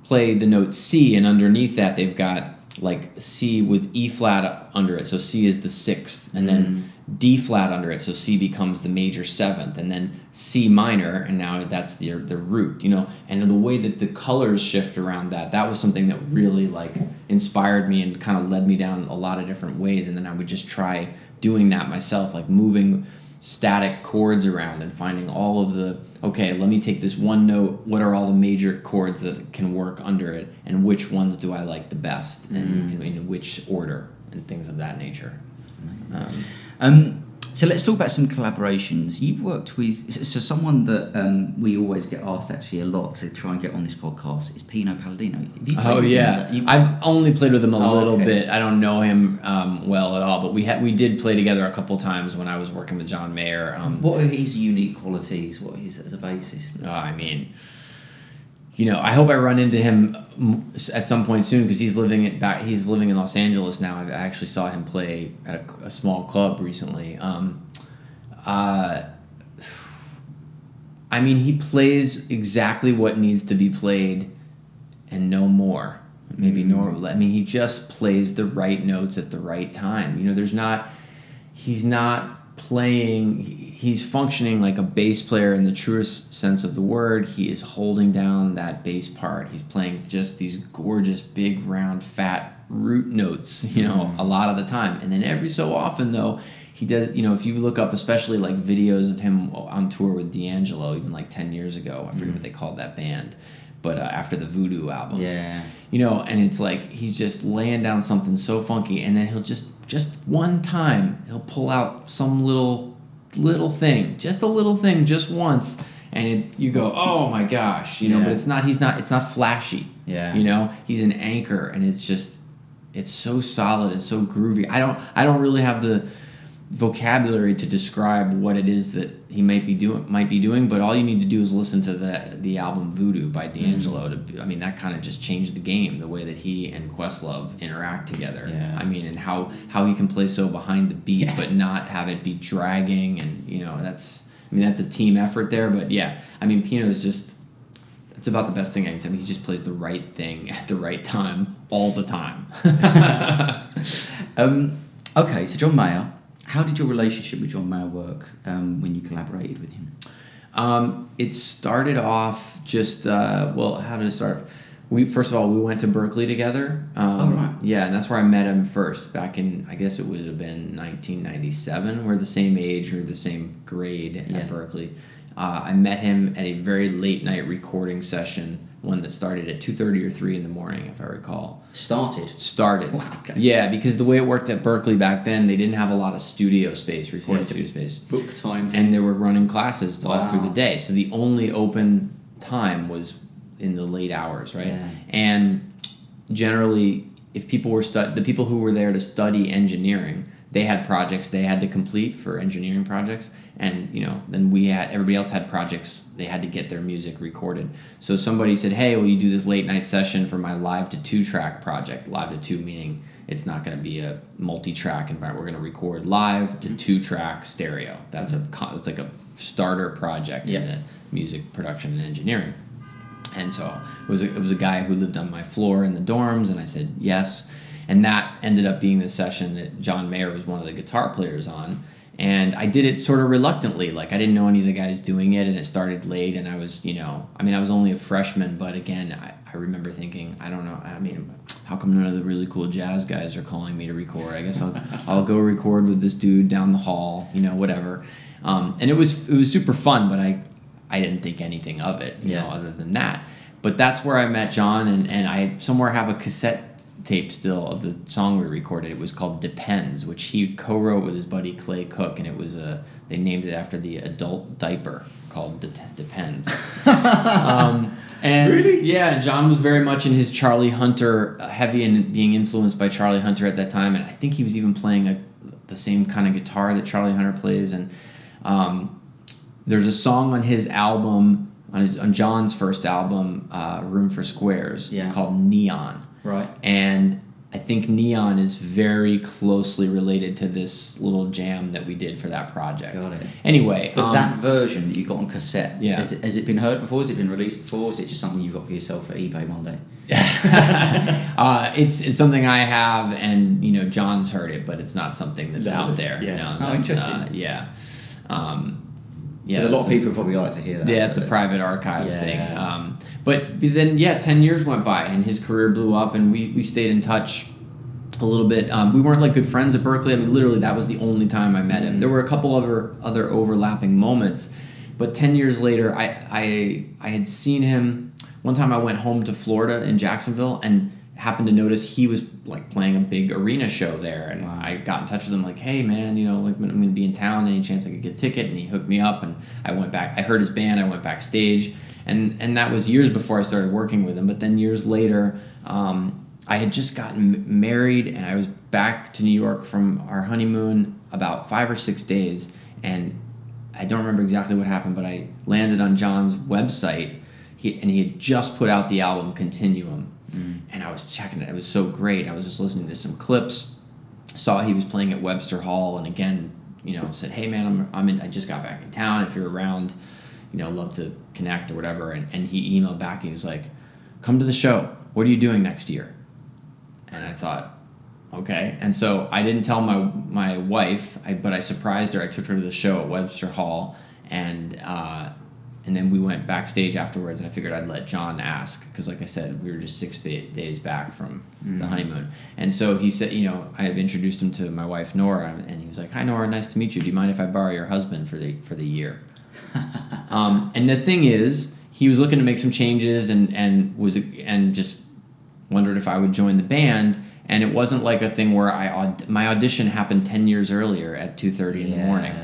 play the note C, and underneath that they've got like C with E flat under it, so C is the sixth, and then D flat under it, so C becomes the major seventh, and then C minor, and now that's the root, you know. And the way that the colors shift around that was something that really, like, inspired me and kind of led me down a lot of different ways. And then I would just try doing that myself, like moving static chords around and finding all of the, okay, let me take this one note, what are all the major chords that can work under it, and which ones do I like the best, and in which order, and things of that nature. So let's talk about some collaborations. You've worked with, so someone that we always get asked actually a lot to try and get on this podcast is Pino Palladino. Have you played with him? I've only played with him a little bit. I don't know him well at all, but we did play together a couple times when I was working with John Mayer. What are his unique qualities? What is as a bassist? I mean, you know, I hope I run into him at some point soon, because he's living in Los Angeles now. I actually saw him play at a small club recently. I mean, he plays exactly what needs to be played and no more. Maybe no. I mean, he just plays the right notes at the right time. You know, he's not playing. He's functioning like a bass player in the truest sense of the word. He is holding down that bass part. He's playing just these gorgeous, big, round, fat root notes, you know, a lot of the time. And then every so often, though, he does, you know, if you look up especially like videos of him on tour with D'Angelo, even like 10 years ago, I forget what they called that band, but after the Voodoo album. Yeah. You know, and it's like he's just laying down something so funky, and then he'll just one time, he'll pull out some little thing, just a little thing, just once, and you go, oh my gosh, you know. But it's not flashy. Yeah. You know, he's an anchor, and it's so solid and so groovy. I don't really have the vocabulary to describe what it is that he might be doing, but all you need to do is listen to the album Voodoo by D'Angelo. I mean, that kind of just changed the game, the way that he and Questlove interact together. Yeah. I mean, and how he can play so behind the beat but not have it be dragging, and you know, that's a team effort there. But yeah, I mean, Pino's just, it's about the best thing I can say. I mean, he just plays the right thing at the right time all the time. Okay, so John Mayer. How did your relationship with John Mayer work when you collaborated with him? It started off just, how did it start? First of all, we went to Berkeley together. Right. Yeah, and that's where I met him first, back in, I guess it would have been 1997. We're the same age, we're the same grade at Berkeley. I met him at a very late night recording session, one that started at 2:30 or 3 in the morning, if I recall. Started. Wow, okay. Yeah, because the way it worked at Berkeley back then, they didn't have a lot of studio space, recording studio space. Book time. And they were running classes all through the day. So the only open time was in the late hours, right? Yeah. And generally, if people were the people who were there to study engineering, they had projects they had to complete for engineering projects, and you know, then everybody else had projects they had to get their music recorded. So somebody said, hey, will you do this late night session for my live to 2-track project? Live to 2 meaning it's not going to be a multi-track environment. We're going to record live to 2-track stereo. That's like a starter project in the music production and engineering. And so it was a guy who lived on my floor in the dorms, and I said yes. And that ended up being the session that John Mayer was one of the guitar players on. And I did it sort of reluctantly. Like, I didn't know any of the guys doing it, and it started late, and I was, you know, I mean, I was only a freshman, but again, I remember thinking, I don't know, I mean, how come none of the really cool jazz guys are calling me to record? I guess I'll go record with this dude down the hall, you know, whatever. And it was super fun, but I didn't think anything of it, you know, other than that. But that's where I met John, and I somewhere have a cassette tape still of the song we recorded. It was called Depends, which he co-wrote with his buddy Clay Cook, and it was they named it after the adult diaper called Depends. And really? Yeah, John was very much in his Charlie Hunter, heavy and being influenced by Charlie Hunter at that time, and I think he was even playing the same kind of guitar that Charlie Hunter plays. And there's a song on his album on John's first album, Room for Squares, called Neon. Right. And I think Neon is very closely related to this little jam that we did for that project. Got it. Anyway. But that version that you got on cassette, yeah. has it been heard before? Has it been released before? Or is it just something you got for yourself at eBay one day? It's something I have, and John's heard it, but it's not something that's out there. Yeah. Interesting. Yeah. There's a lot of people who probably like to hear that. Yeah, it's a private archive thing. But then 10 years went by, and his career blew up, and we stayed in touch a little bit. We weren't like good friends at Berkeley. I mean, literally, that was the only time I met him. There were a couple other overlapping moments, but 10 years later, I had seen him. One time I went home to Florida in Jacksonville and happened to notice he was like playing a big arena show there, and I got in touch with him like, hey man, like when I'm gonna be in town, any chance I could get a ticket? And he hooked me up, and I went back. I heard his band. I went backstage, and that was years before I started working with him. But then years later, I had just gotten married, and I was back to New York from our honeymoon about 5 or 6 days, and I don't remember exactly what happened, but I landed on John's website. He had just put out the album Continuum, and I was checking it. It was so great. I was just listening to some clips, saw he was playing at Webster Hall, and again, said, hey man, I just got back in town. If you're around, love to connect or whatever. And he emailed back, and he was like, come to the show. What are you doing next year? And I thought, okay. And so I didn't tell my wife, but I surprised her. I took her to the show at Webster Hall, and then we went backstage afterwards, and I figured I'd let John ask, because like I said, we were just 6 days back from the honeymoon. And so he said, I had introduced him to my wife Nora, and he was like, hi Nora, nice to meet you. Do you mind if I borrow your husband for the year? And the thing is, he was looking to make some changes and just wondered if I would join the band. And it wasn't like a thing where my audition happened 10 years earlier at 2:30 in the morning.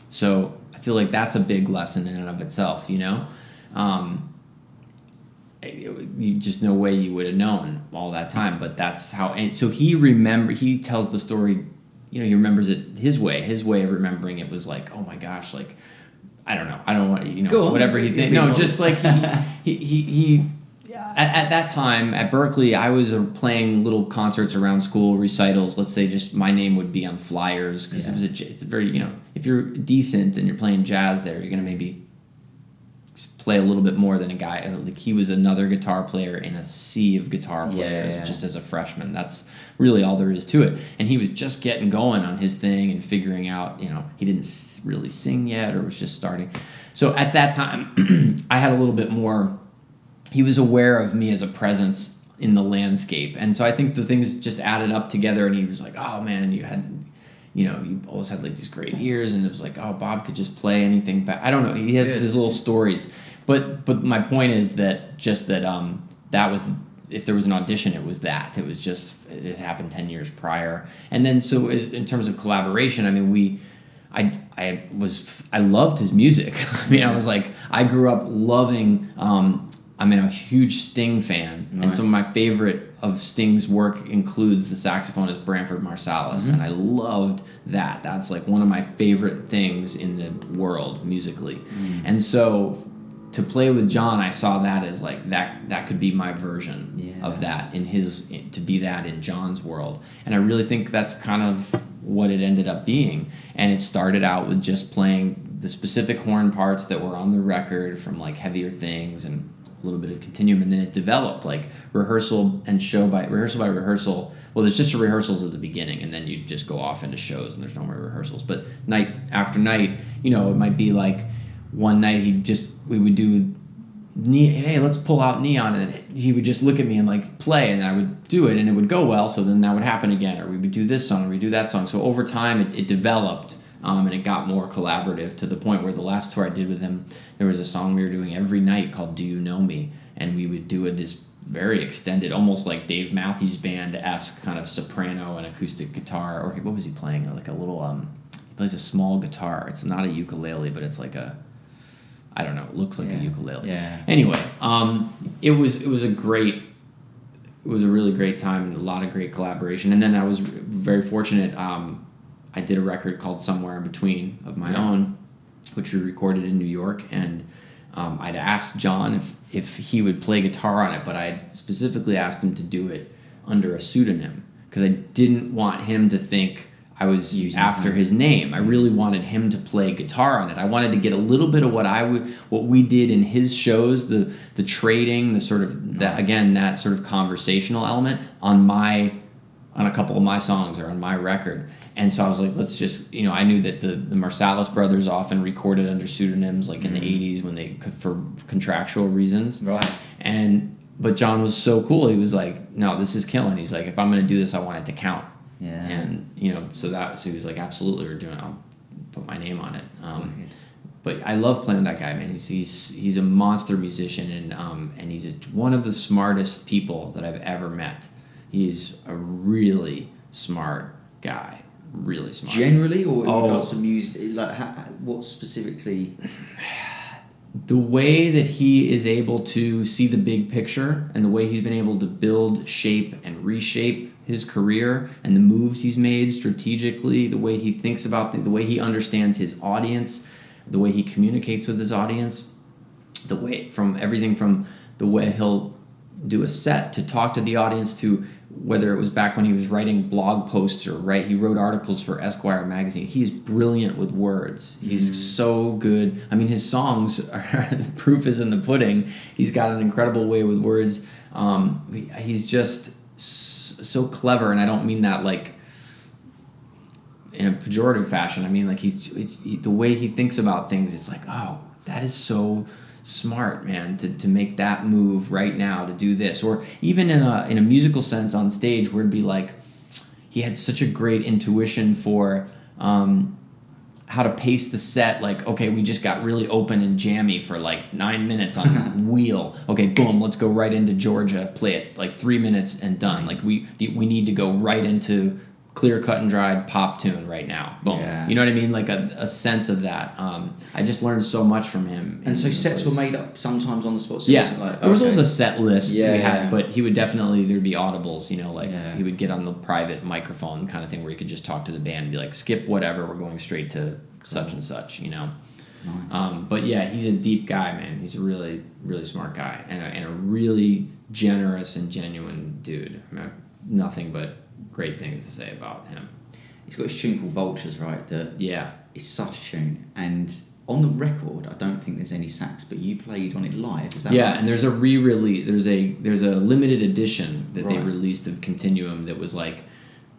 So I feel like that's a big lesson in and of itself, you just no way you would have known all that time, but that's how. And so he tells the story, he remembers it his way of remembering it was like, oh my gosh, like I don't know, I don't want whatever he thinks. No, just like he at that time at Berkeley, I was playing little concerts around school, recitals. Let's say just my name would be on flyers, because it's a very, if you're decent and you're playing jazz there, you're gonna maybe play a little bit more than a guy. Like he was another guitar player in a sea of guitar players just as a freshman. That's really all there is to it. And he was just getting going on his thing and figuring out, he didn't really sing yet or was just starting. So at that time, I had a little bit more. He was aware of me as a presence in the landscape. And so I think the things just added up together, and he was like, oh man, you always had like these great ears, and it was like, oh, Bob could just play anything back. I don't know. He has his little stories. But my point is that that was, if there was an audition, it was that. It was just, it happened 10 years prior. And then so in terms of collaboration, I mean, I loved his music. I mean, I was like, I grew up loving, I'm a huge Sting fan, and some of my favorite of Sting's work includes the saxophonist Branford Marsalis, and I loved that. That's like one of my favorite things in the world musically. And so to play with John, I saw that as like that could be my version of that to be that in John's world. And I really think that's kind of what it ended up being. And it started out with just playing the specific horn parts that were on the record from like Heavier Things and a little bit of Continuum, and then it developed like rehearsal and show by rehearsal. Well, there's just rehearsals at the beginning, and then you just go off into shows, and there's no more rehearsals. But night after night, it might be like one night we would do, hey, let's pull out Neon, and he would just look at me and like play, and I would do it, and it would go well. So then that would happen again, or we would do this song, or we do that song. So over time, it developed. And it got more collaborative to the point where the last tour I did with him, there was a song we were doing every night called Do You Know Me? And we would do this very extended, almost like Dave Matthews Band-esque kind of soprano and acoustic guitar. Or what was he playing? Like a little, he plays a small guitar. It's not a ukulele, but it's like it looks like a ukulele. Yeah. Anyway, it was a really great time and a lot of great collaboration. And then I was very fortunate. I did a record called Somewhere in Between of my own, which we recorded in New York, and I'd asked John if he would play guitar on it, but I specifically asked him to do it under a pseudonym because I didn't want him to think I was using after his name. I really wanted him to play guitar on it. I wanted to get a little bit of what we did in his shows, the trading, the sort of that sort of conversational element on a couple of my songs or on my record. And so I was like, let's just, I knew that the Marsalis brothers often recorded under pseudonyms, like in the 80s when they could, for contractual reasons. Right. But John was so cool. He was like, no, this is killing. He's like, if I'm going to do this, I want it to count. Yeah. And, so he was like, absolutely, I'll put my name on it. But I love playing with that guy, man. He's a monster musician, and he's one of the smartest people that I've ever met. He's a really smart guy. Really smart. Generally, or in regards to music, like what specifically? The way that he is able to see the big picture, and the way he's been able to build, shape, and reshape his career, and the moves he's made strategically, the way he thinks about the way he understands his audience, the way he communicates with his audience, everything from the way he'll do a set to talk to the audience, to whether it was back when he was writing blog posts he wrote articles for Esquire magazine. He's brilliant with words. He's so good. I mean, his songs the proof is in the pudding. He's got an incredible way with words. He's just so clever, and I don't mean that like in a pejorative fashion. I mean, like he's the way he thinks about things. It's like, oh, that is so smart, man, to make that move right now, to do this. Or even in a musical sense on stage, where it'd be like he had such a great intuition for how to pace the set. Like, okay, we just got really open and jammy for like 9 minutes on Wheel. Okay, boom, let's go right into Georgia, play it like 3 minutes and done. Like we need to go right into clear cut and dried pop tune right now. Boom. Yeah. You know what I mean? Like a sense of that. I just learned so much from him. And so sets were made up sometimes on the spot. So there was always a set list we had, but he would definitely, there'd be audibles, he would get on the private microphone kind of thing where he could just talk to the band and be like, skip whatever, we're going straight to such and such, Nice. But yeah, he's a deep guy, man. He's a really, really smart guy, and a really generous and genuine dude. I mean, nothing but great things to say about him. He's got his tune called Vultures, right? It's such a tune. And on the record, I don't think there's any sax, but you played on it live. Is that right? And there's a re-release. There's a limited edition that they released of Continuum that was like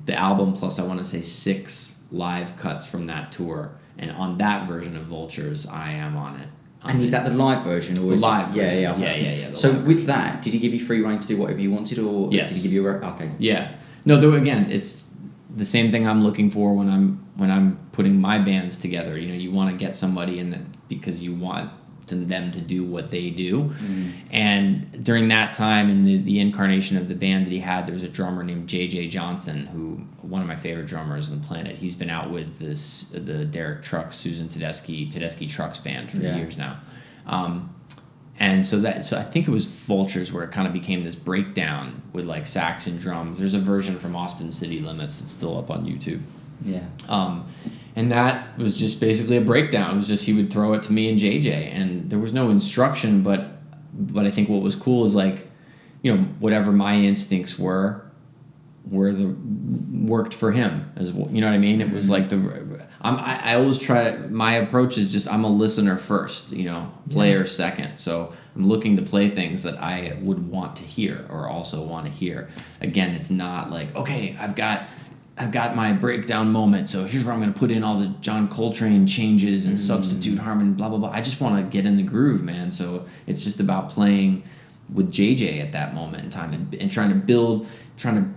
the album plus I want to say 6 live cuts from that tour. And on that version of Vultures, I am on it. And is that the live version? Or the live version. Yeah. So with that, did he give you free rein to do whatever you wanted, or yes. Did he give you okay. Yeah. No, though again, it's the same thing I'm looking for when I'm putting my bands together. You want to get somebody in that because you want them to do what they do. And during that time, in the incarnation of the band that he had, there was a drummer named J.J. Johnson, who one of my favorite drummers on the planet. He's been out with the Derek Trucks, Susan Tedeschi Trucks band for years now. And so I think it was Vultures where it kind of became this breakdown with like sax and drums. There's a version from Austin City Limits that's still up on YouTube. Yeah. And that was just basically a breakdown. It was just he would throw it to me and JJ, and there was no instruction, but I think what was cool is like, whatever my instincts were worked for him as well. You know what I mean? It was like I always try. My approach is just I'm a listener first, player second. So I'm looking to play things that I would want to hear or also want to hear. Again, it's not like, okay, I've got my breakdown moment, so here's where I'm going to put in all the John Coltrane changes and substitute harmony, blah blah blah. I just want to get in the groove, man. So it's just about playing with JJ at that moment in time and trying to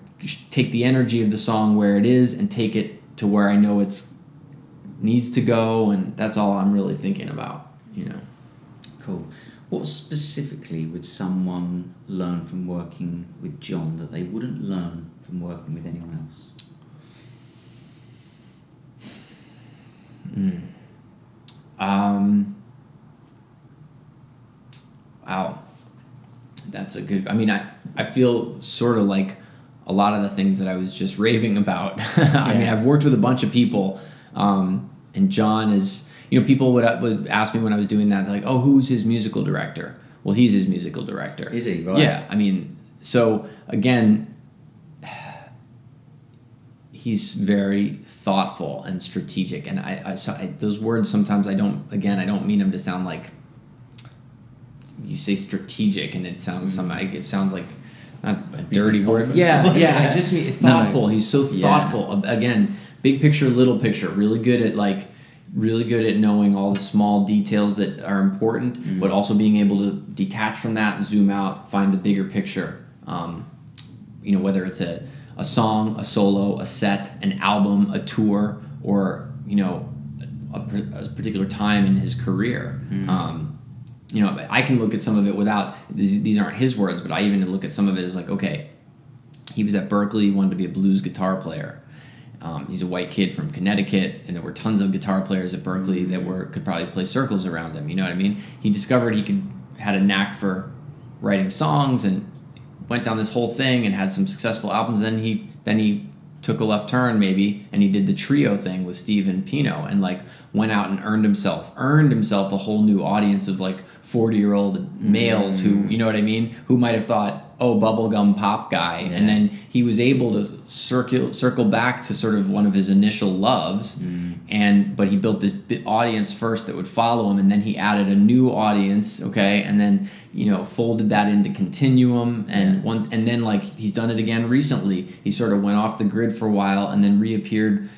take the energy of the song where it is and take it to where I know it's needs to go, and that's all I'm really thinking about. Cool. What specifically would someone learn from working with John that they wouldn't learn from working with anyone else? Wow, that's a good. I mean, I feel sort of like a lot of the things that I was just raving about. I mean, I've worked with a bunch of people, and John is people would ask me when I was doing that, like, oh, who's his musical director? Well, he's his musical director. Is he? Right. Yeah. I mean, so again, he's very thoughtful and strategic, and I those words sometimes I don't mean them to sound like, you say strategic and it sounds it sounds like not a dirty word. Yeah. I just mean thoughtful. No. He's so thoughtful. Again, big picture, little picture. Really good at knowing all the small details that are important, but also being able to detach from that, zoom out, find the bigger picture. Whether it's a song, a solo, a set, an album, a tour, or a particular time in his career. I can look at some of it without, these aren't his words, but I even look at some of it as like, okay, he was at Berklee, he wanted to be a blues guitar player. He's a white kid from Connecticut, and there were tons of guitar players at Berklee that could probably play circles around him. You know what I mean? He discovered he had a knack for writing songs and went down this whole thing and had some successful albums. Then he took a left turn maybe, and he did the trio thing with Steve and Pino, and like went out and earned himself a whole new audience of like 40-year-old males who, you know what I mean, who might have thought, oh, bubblegum pop guy, and then he was able to circle back to sort of one of his initial loves, but he built this audience first that would follow him, and then he added a new audience, okay, and then folded that into Continuum, and then like he's done it again recently. He sort of went off the grid for a while and then reappeared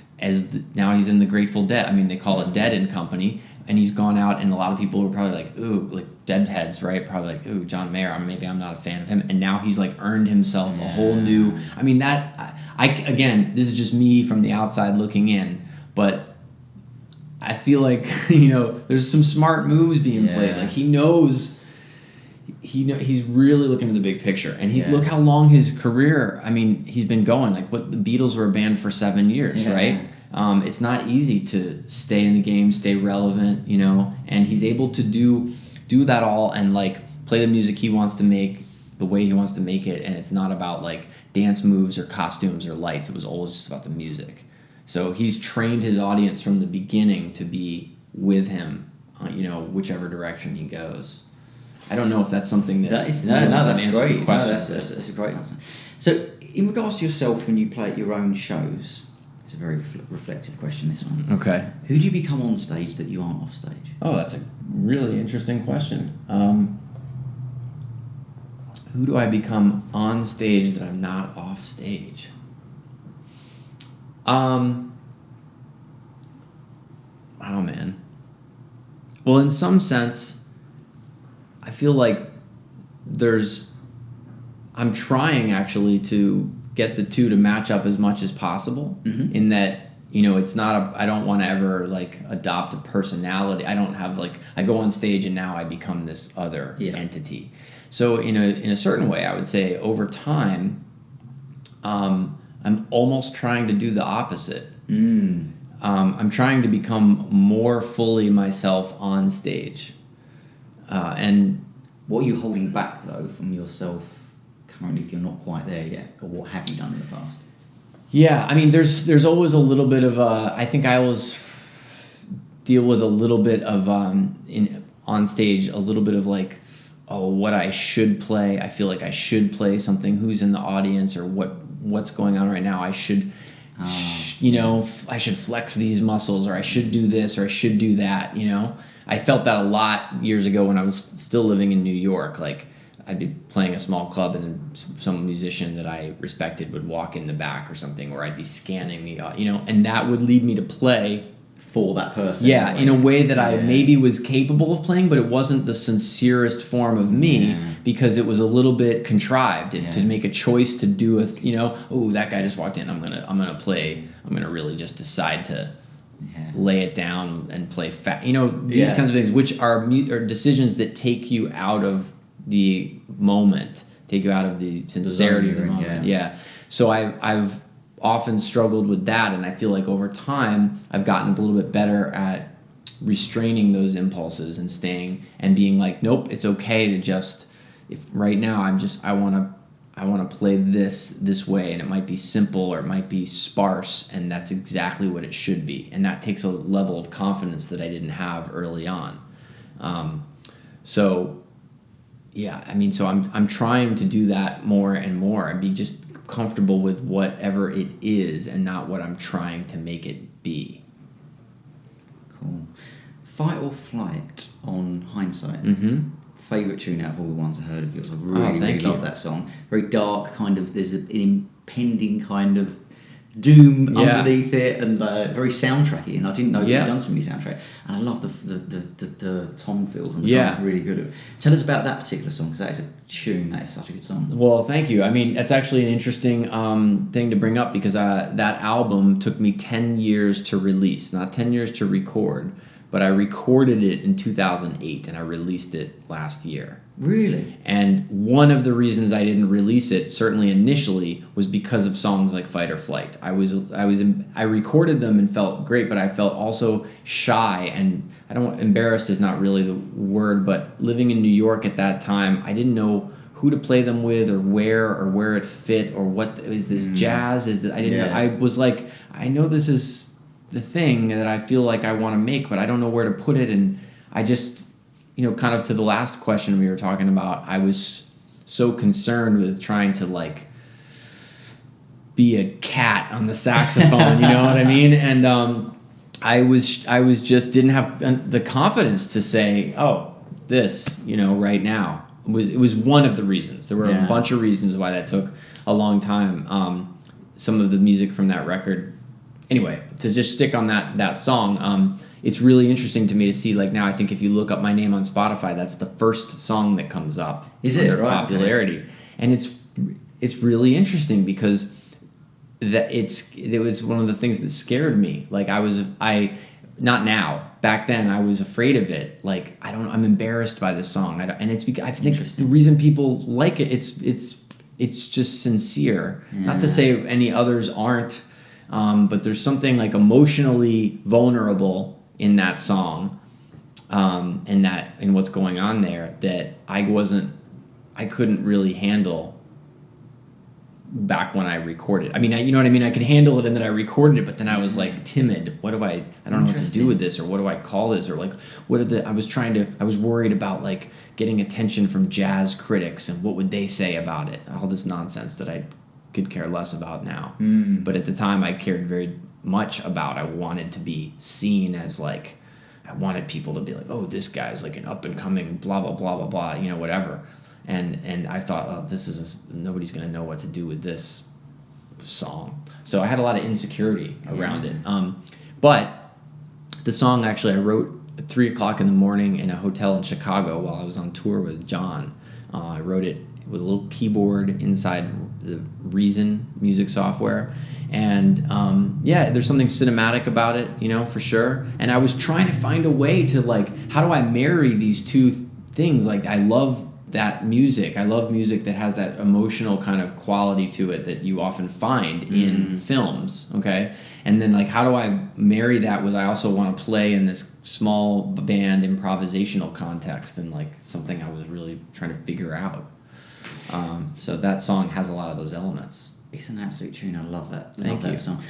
now he's in the Grateful Dead. I mean, they call it Dead and Company. And he's gone out, and a lot of people were probably like, ooh, like Deadheads, right? Probably like, ooh, John Mayer, maybe I'm not a fan of him. And now he's like earned himself a whole new, I mean, again, this is just me from the outside looking in, but I feel like, there's some smart moves being played. Like he's really looking at the big picture. And look how long his career, I mean, he's been going. Like the Beatles were a band for 7 years, right? It's not easy to stay in the game, stay relevant, and he's able to do that all and like play the music he wants to make the way he wants to make it, and it's not about like dance moves or costumes or lights. It was always just about the music. So he's trained his audience from the beginning to be with him, whichever direction he goes. I don't know if that's something that's great. That's a great answer. So in regards to yourself, when you play at your own shows, it's a very reflective question, this one. Okay. Who do you become on stage that you aren't off stage? Oh, that's a really interesting question. Who do I become on stage that I'm not off stage? Oh, man. Well, in some sense, I feel like I'm trying actually to get the two to match up as much as possible, in that, it's not I don't want to ever like adopt a personality. I don't have like, I go on stage and now I become this other entity. So in a certain way, I would say over time, I'm almost trying to do the opposite. I'm trying to become more fully myself on stage. And what are you holding back though from yourself currently, if you're not quite there yet, or what have you done in the past? Yeah, I mean, there's always a little bit of I think I always deal with a little bit of on stage, a little bit of like, oh, what I should play. I feel like I should play something. Who's in the audience, or what's going on right now? I should, I should flex these muscles, or I should do this, or I should do that. I felt that a lot years ago when I was still living in New York. Like, I'd be playing a small club and some musician that I respected would walk in the back or something, or I'd be scanning the, and that would lead me to play for that person. Yeah, in a way that I maybe was capable of playing, but it wasn't the sincerest form of me because it was a little bit contrived to make a choice to do oh, that guy just walked in. I'm gonna play. I'm gonna really just decide to lay it down and play these kinds of things, which are decisions that take you out of the moment, take you out of the sincerity of the moment. So I've often struggled with that, and I feel like over time I've gotten a little bit better at restraining those impulses and staying and being like, nope, it's okay to just, if right now I I want to play this way, and it might be simple or it might be sparse, and that's exactly what it should be. And that takes a level of confidence that I didn't have early on. So I'm trying to do that more and more and be just comfortable with whatever it is and not what I'm trying to make it be. Cool. Fight or Flight on Hindsight. Mm-hmm. Favourite tune out of all the ones I heard of yours. I really love that song. Very dark, kind of. There's an impending kind of doom underneath it, and very soundtracky. And I didn't know that you'd done so many soundtracks. And I love the tom fills, and the drums are really good. Tell us about that particular song, because that is a tune. That is such a good song. Well, thank you. I mean, that's actually an interesting thing to bring up, because that album took me 10 years to release, not 10 years to record. But I recorded it in 2008 and I released it last year. Really? And one of the reasons I didn't release it, certainly initially, was because of songs like Fight or Flight. I recorded them and felt great, but I felt also shy, and embarrassed is not really the word, but living in New York at that time, I didn't know who to play them with, or where it fit, or what is this jazz? Is that I didn't know. I was like, I know this is the thing that I feel like I want to make, but I don't know where to put it. And I just, kind of to the last question we were talking about, I was so concerned with trying to like be a cat on the saxophone, you know what I mean? And I was just didn't have the confidence to say, oh, this, right now. It was one of the reasons. There were a bunch of reasons why that took a long time. Some of the music from that record. Anyway, to just stick on that song, it's really interesting to me to see, like, now I think if you look up my name on Spotify, that's the first song that comes up. Is it? Right. Popularity. Okay. And it's really interesting because it was one of the things that scared me. Like not now, back then I was afraid of it. Like, I'm embarrassed by this song. And it's because I think the reason people like it, it's just sincere. Yeah. Not to say any others aren't. But there's something like emotionally vulnerable in that song, and what's going on there that I couldn't really handle back when I recorded. I mean, you know what I mean? I could handle it, and then I recorded it, but then I was like timid. I don't know what to do with this, or what do I call this, or like I was worried about like getting attention from jazz critics, and what would they say about it? All this nonsense that I could care less about now. But at the time I cared very much about. I wanted to be seen as like, I wanted people to be like, oh, this guy's like an up and coming blah blah blah blah blah, whatever. And I thought, oh, this is nobody's gonna know what to do with this song. So I had a lot of insecurity around it. But the song actually I wrote at 3:00 in the morning in a hotel in Chicago while I was on tour with John. I wrote it with a little keyboard inside the Reason music software. And there's something cinematic about it, for sure. And I was trying to find a way to like, how do I marry these two things? Like, I love that music. I love music that has that emotional kind of quality to it that you often find in films, okay? And then like, how do I marry that with, I also want to play in this small band improvisational context, and like something I was really trying to figure out. So that song has a lot of those elements. It's an absolute tune. I love that. Thank you. That song.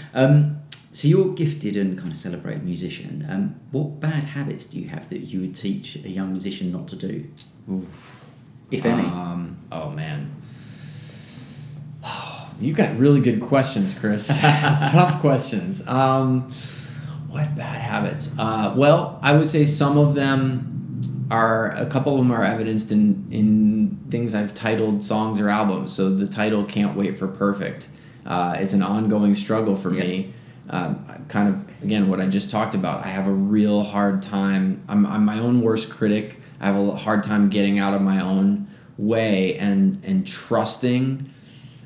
So you're a gifted and kind of celebrated musician. What bad habits do you have that you would teach a young musician not to do? Oof. If any. Oh man. You've got really good questions, Chris. Tough questions. What bad habits? Well, I would say some of them a couple of them are evidenced in things I've titled songs or albums. So the title Can't Wait for Perfect. It's an ongoing struggle for me. Kind of, again, what I just talked about. I have a real hard time. I'm my own worst critic. I have a hard time getting out of my own way and trusting.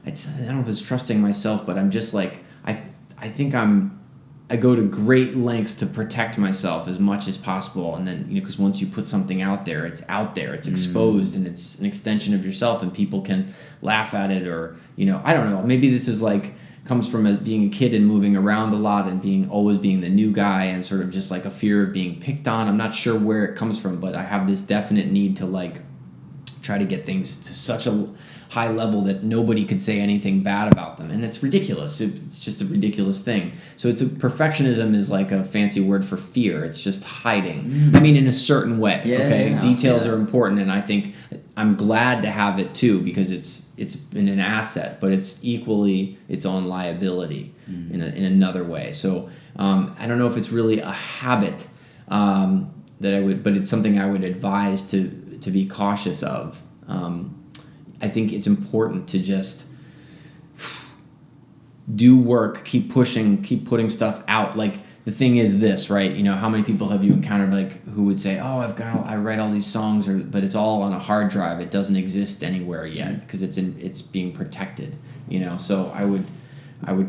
I don't know if it's trusting myself, but I'm just like, I think I go to great lengths to protect myself as much as possible, and then because once you put something out there, it's exposed, and it's an extension of yourself, and people can laugh at it, or I don't know. Maybe this is like comes from being a kid and moving around a lot and always being the new guy, and sort of just like a fear of being picked on. I'm not sure where it comes from, but I have this definite need to like try to get things to such a high level that nobody could say anything bad about them, and it's ridiculous. It's just a ridiculous thing. So perfectionism is like a fancy word for fear. It's just hiding. I mean, in a certain way. Details are important, and I think I'm glad to have it too, because it's been an asset, but it's equally its own liability in another way. So I don't know if it's really a habit that I would, but it's something I would advise to be cautious of. I think it's important to just do work, keep pushing, keep putting stuff out. Like, the thing is this, right? You know, how many people have you encountered like who would say, "Oh, I write all these songs, but it's all on a hard drive. It doesn't exist anywhere yet because it's being protected." You know, so I would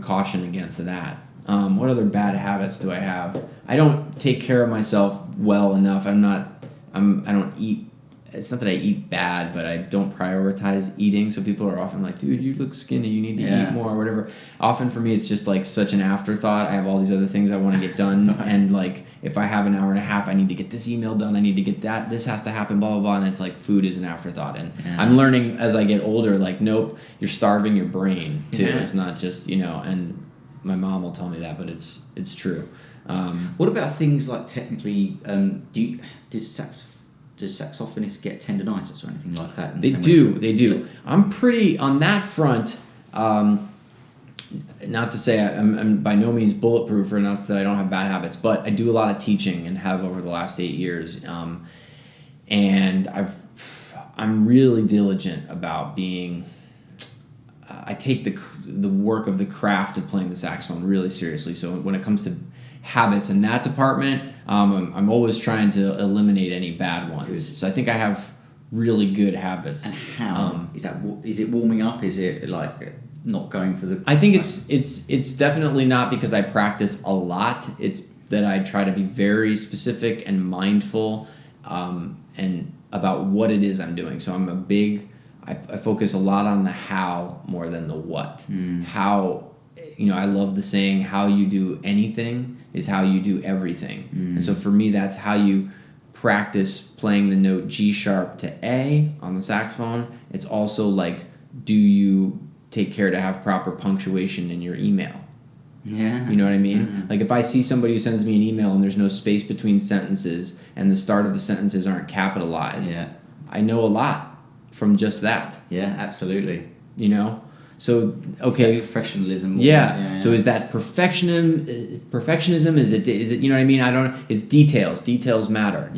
caution against that. What other bad habits do I have? I don't take care of myself well enough. I don't eat. It's not that I eat bad, but I don't prioritize eating. So people are often like, "Dude, you look skinny. You need to eat more," or whatever. Often for me, it's just like such an afterthought. I have all these other things I want to get done, and like if I have an hour and a half, I need to get this email done. I need to get that. This has to happen. Blah blah blah. And it's like food is an afterthought. And I'm learning as I get older. Like, nope, you're starving your brain too. It's not just And my mom will tell me that, but it's true. What about things like technically? Does saxophonists get tendonitis or anything like that? They do. I'm pretty on that front. Not to say I'm by no means bulletproof, or not that I don't have bad habits, but I do a lot of teaching and have over the last 8 years. And I'm really diligent about being. I take the work of the craft of playing the saxophone really seriously. So when it comes to habits in that department, I'm always trying to eliminate any bad ones. Good. So I think I have really good habits. And how is that? Is it warming up? Is it like not going for the? I think it's definitely not because I practice a lot. It's that I try to be very specific and mindful, and about what it is I'm doing. So I focus a lot on the how more than the what. How, I love the saying, how you do anything is how you do everything. And so for me, that's how you practice playing the note G sharp to A on the saxophone. It's also like, do you take care to have proper punctuation in your email? Yeah. You know what I mean? Like, if I see somebody who sends me an email and there's no space between sentences and the start of the sentences aren't capitalized, I know a lot from just that. Yeah, absolutely. So okay, professionalism. Yeah. So is that perfectionism? Is it? You know what I mean? I don't. It's details. Details matter.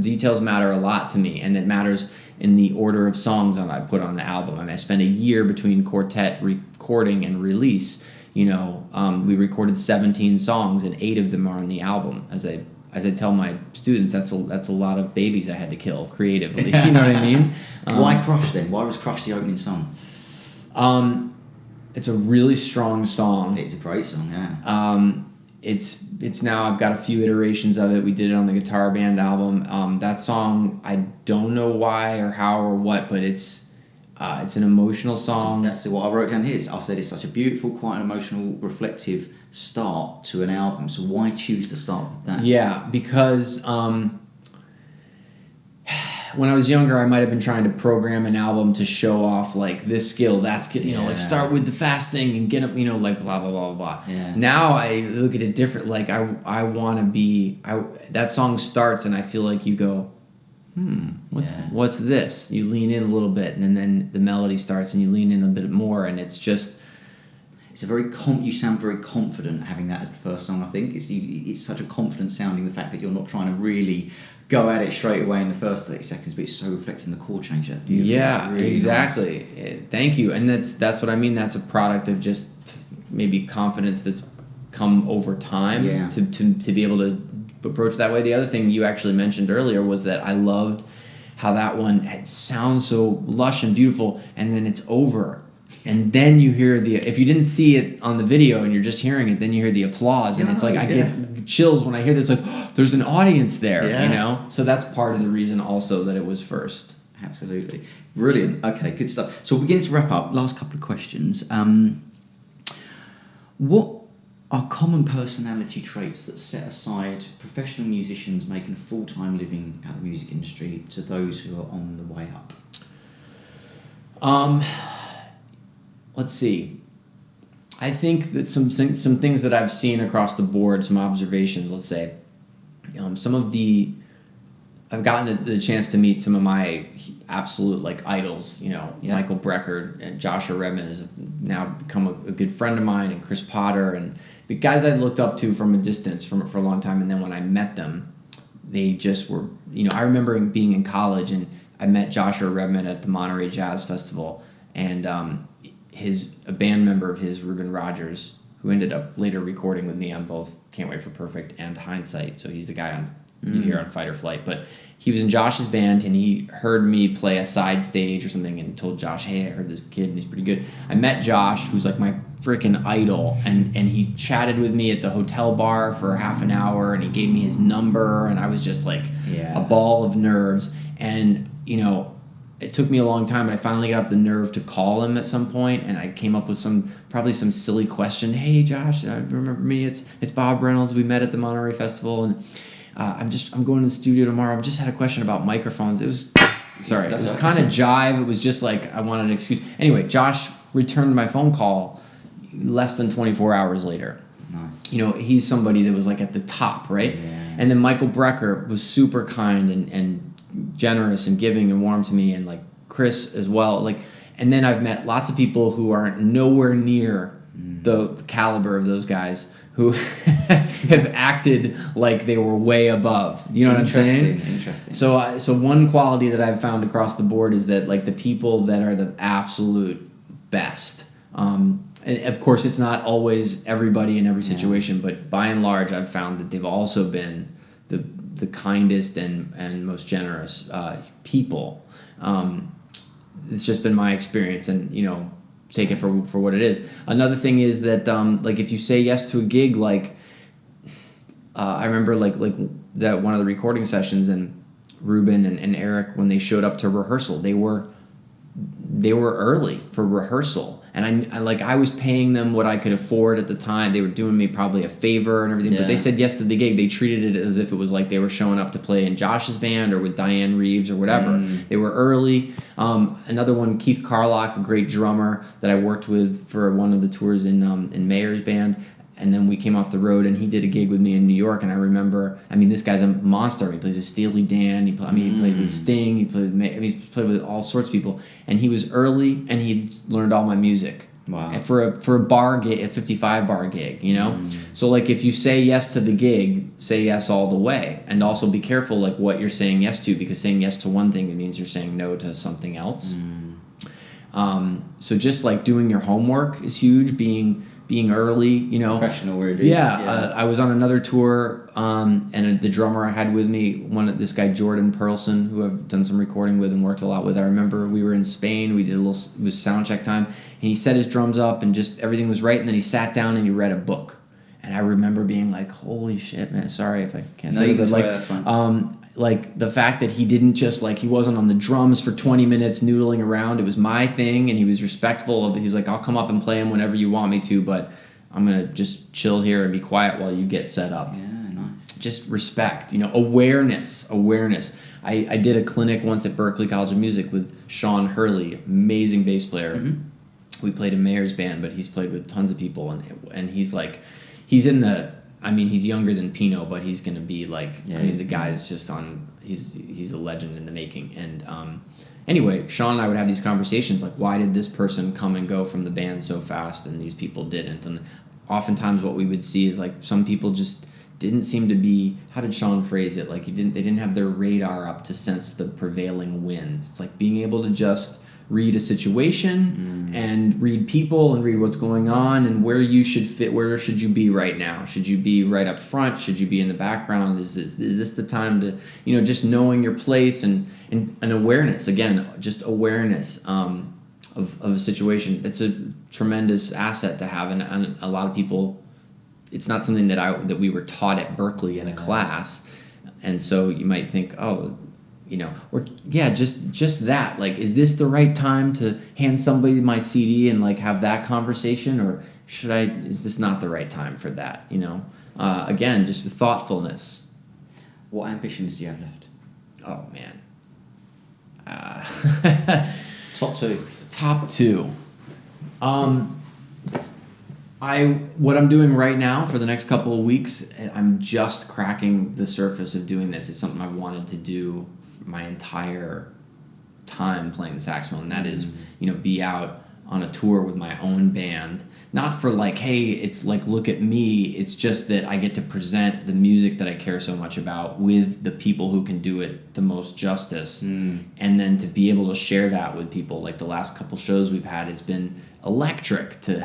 Details matter a lot to me, and it matters in the order of songs I put on the album. I mean, I spent a year between Quartet recording and release. We recorded 17 songs, and 8 of them are on the album. As I tell my students, that's a lot of babies I had to kill creatively. You know what I mean? Why Crush then? Why was Crush the opening song? It's a really strong song. It's a great song, yeah. It's now, I've got a few iterations of it. We did it on the Guitar Band album. That song, I don't know why or how or what, but it's an emotional song. That's what I wrote down here. I said it's such a beautiful, quite an emotional, reflective start to an album. So why choose to start with that? Yeah, because when I was younger, I might have been trying to program an album to show off like this skill, that skill, like start with the fast thing and get up, like blah blah blah blah. Yeah. Now I look at it different. Like I want to be. That song starts and I feel like you go, what's this? You lean in a little bit, and then the melody starts and you lean in a bit more, and it's just. It's a very you sound very confident having that as the first song. I think it's such a confident sounding, the fact that you're not trying to really go at it straight away in the first 30 seconds, but it's so reflecting the chord change. Yeah, really exactly. Nice. Thank you. And that's what I mean. That's a product of just maybe confidence that's come over time to be able to approach that way. The other thing you actually mentioned earlier was that I loved how that one sounds so lush and beautiful, and then it's over. And then you hear if you didn't see it on the video and you're just hearing it, then you hear the applause, and it's like I get chills when I hear this. Like, there's an audience there, So that's part of the reason also that it was first. Absolutely, brilliant. Okay, good stuff. So we're beginning to wrap up. Last couple of questions. What are common personality traits that set aside professional musicians making a full-time living at the music industry to those who are on the way up? Let's see. I think that some things that I've seen across the board, some observations, let's say, I've gotten the chance to meet some of my absolute like idols, Michael Brecker and Joshua Redman has now become a good friend of mine, and Chris Potter, and the guys I looked up to from a distance for a long time. And then when I met them, they just were, I remember being in college and I met Joshua Redman at the Monterey Jazz Festival, and a band member of his, Ruben Rogers, who ended up later recording with me on both Can't Wait for Perfect and Hindsight. So he's the guy you hear on Fight or Flight. But he was in Josh's band, and he heard me play a side stage or something and told Josh, hey, I heard this kid and he's pretty good. I met Josh, who's like my freaking idol, and he chatted with me at the hotel bar for half an hour, and he gave me his number, and I was just like a ball of nerves. And, it took me a long time, and I finally got up the nerve to call him at some point, and I came up with probably some silly question. Hey, Josh, remember me? It's Bob Reynolds. We met at the Monterey Festival, and I'm going to the studio tomorrow. I just had a question about microphones. It was kind of jive. It was just like I wanted an excuse. Anyway, Josh returned my phone call less than 24 hours later. Nice. He's somebody that was like at the top, right? Yeah. And then Michael Brecker was super kind and generous and giving and warm to me, and like Chris as well. And then I've met lots of people who are nowhere near the caliber of those guys, who have acted like they were way above. You know what I'm saying? Interesting. So one quality that I've found across the board is that like the people that are the absolute best. And of course, it's not always everybody in every situation, but by and large, I've found that they've also been the kindest and most generous people. It's just been my experience, and take it for what it is. Another thing is that like if you say yes to a gig, like I remember like that one of the recording sessions, and Ruben and Eric, when they showed up to rehearsal, they were early for rehearsal. And I was paying them what I could afford at the time. They were doing me probably a favor and everything, but they said yes to the gig. They treated it as if it was like they were showing up to play in Josh's band or with Diane Reeves or whatever. They were early. Another one, Keith Carlock, a great drummer that I worked with for one of the tours in Mayer's band. And then we came off the road, and he did a gig with me in New York. And I remember, this guy's a monster. He plays with Steely Dan. He played with Sting. He played with all sorts of people. And he was early, and he learned all my music. Wow. And for a bar gig, a 55 bar gig, So like if you say yes to the gig, say yes all the way, and also be careful like what you're saying yes to, because saying yes to one thing, it means you're saying no to something else. So just like doing your homework is huge. Being early, Professional word. Yeah. I was on another tour, and the drummer I had with me, this guy Jordan Perlson, who I've done some recording with and worked a lot with. I remember we were in Spain. We did it was sound check time, and he set his drums up, and just everything was right. And then he sat down and he read a book, and I remember being like, "Holy shit, man! Sorry if I can't say it, but like, that's fine. Like the fact that he didn't just he wasn't on the drums for 20 minutes noodling around. It was my thing, and he was respectful of it. He was like, I'll come up and play him whenever you want me to, but I'm going to just chill here and be quiet while you get set up. Yeah, nice. Just respect, awareness. I did a clinic once at Berklee College of Music with Sean Hurley, amazing bass player. Mm-hmm. We played in Mayer's band, but he's played with tons of people, and he's he's younger than Pino, but he's going to be the guy's just he's a legend in the making. And anyway, Sean and I would have these conversations like, why did this person come and go from the band so fast and these people didn't? And oftentimes what we would see is like some people just didn't seem to be, how did Sean phrase it? Like they didn't have their radar up to sense the prevailing winds. It's like being able to just read a situation and read people and read what's going on and where you should fit. Where should you be right now? Should you be right up front? Should you be in the background? Is this the time to, just knowing your place and awareness, again, just awareness of a situation. It's a tremendous asset to have, and a lot of people, it's not something that we were taught at Berklee in a class, and so you might think, just that. Like, is this the right time to hand somebody my CD and have that conversation, or is this not the right time for that? Again, just with thoughtfulness. What ambitions do you have left? Oh man. Top two. Top two. What I'm doing right now for the next couple of weeks, I'm just cracking the surface of doing this. It's something I've wanted to do my entire time playing the saxophone. And that is, be out on a tour with my own band. Not for like, hey, it's like, look at me. It's just that I get to present the music that I care so much about with the people who can do it the most justice. And then to be able to share that with people. Like the last couple shows we've had, it's been electric to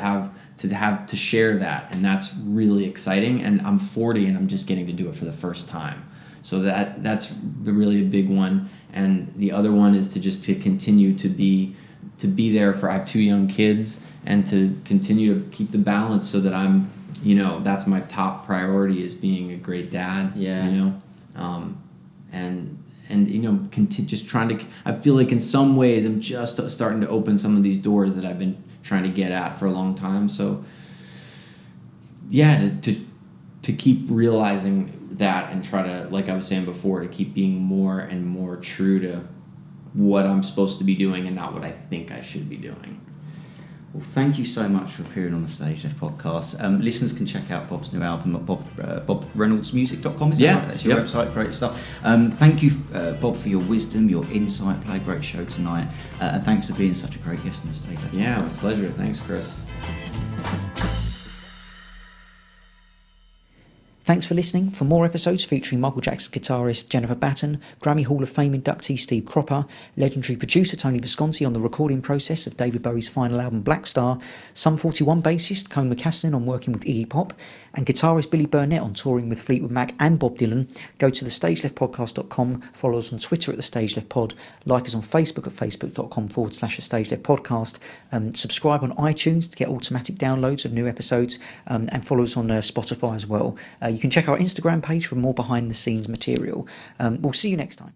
share that. And that's really exciting. And I'm 40 and I'm just getting to do it for the first time. So that's really a big one. And the other one is to continue to be there for, I have 2 young kids, and to continue to keep the balance so that I'm, that's my top priority, is being a great dad. Yeah. Just trying to, I feel like in some ways I'm just starting to open some of these doors that I've been trying to get at for a long time. So yeah, to keep realizing that, and try to, like I was saying before, to keep being more and more true to what I'm supposed to be doing and not what I think I should be doing. Well, thank you so much for appearing on the StageLeft podcast. Listeners can check out Bob's new album at bobreynoldsmusic.com. Is that right? That's your website. Great stuff. Thank you, Bob, for your wisdom, your insight. Played a great show tonight. And thanks for being such a great guest on the StageLeft podcast. Yeah, it's a pleasure. Thanks, Chris. Thanks for listening. For more episodes featuring Michael Jackson guitarist Jennifer Batten, Grammy Hall of Fame inductee Steve Cropper, legendary producer Tony Visconti on the recording process of David Bowie's final album Black Star, Sum 41 bassist Cone McCaslin on working with Iggy Pop, and guitarist Billy Burnett on touring with Fleetwood Mac and Bob Dylan, go to thestageleftpodcast.com, follow us on Twitter at The Stage Left Pod, like us on Facebook at facebook.com/thestageleftpodcast, subscribe on iTunes to get automatic downloads of new episodes, and follow us on Spotify as well. You can check our Instagram page for more behind the scenes material. We'll see you next time.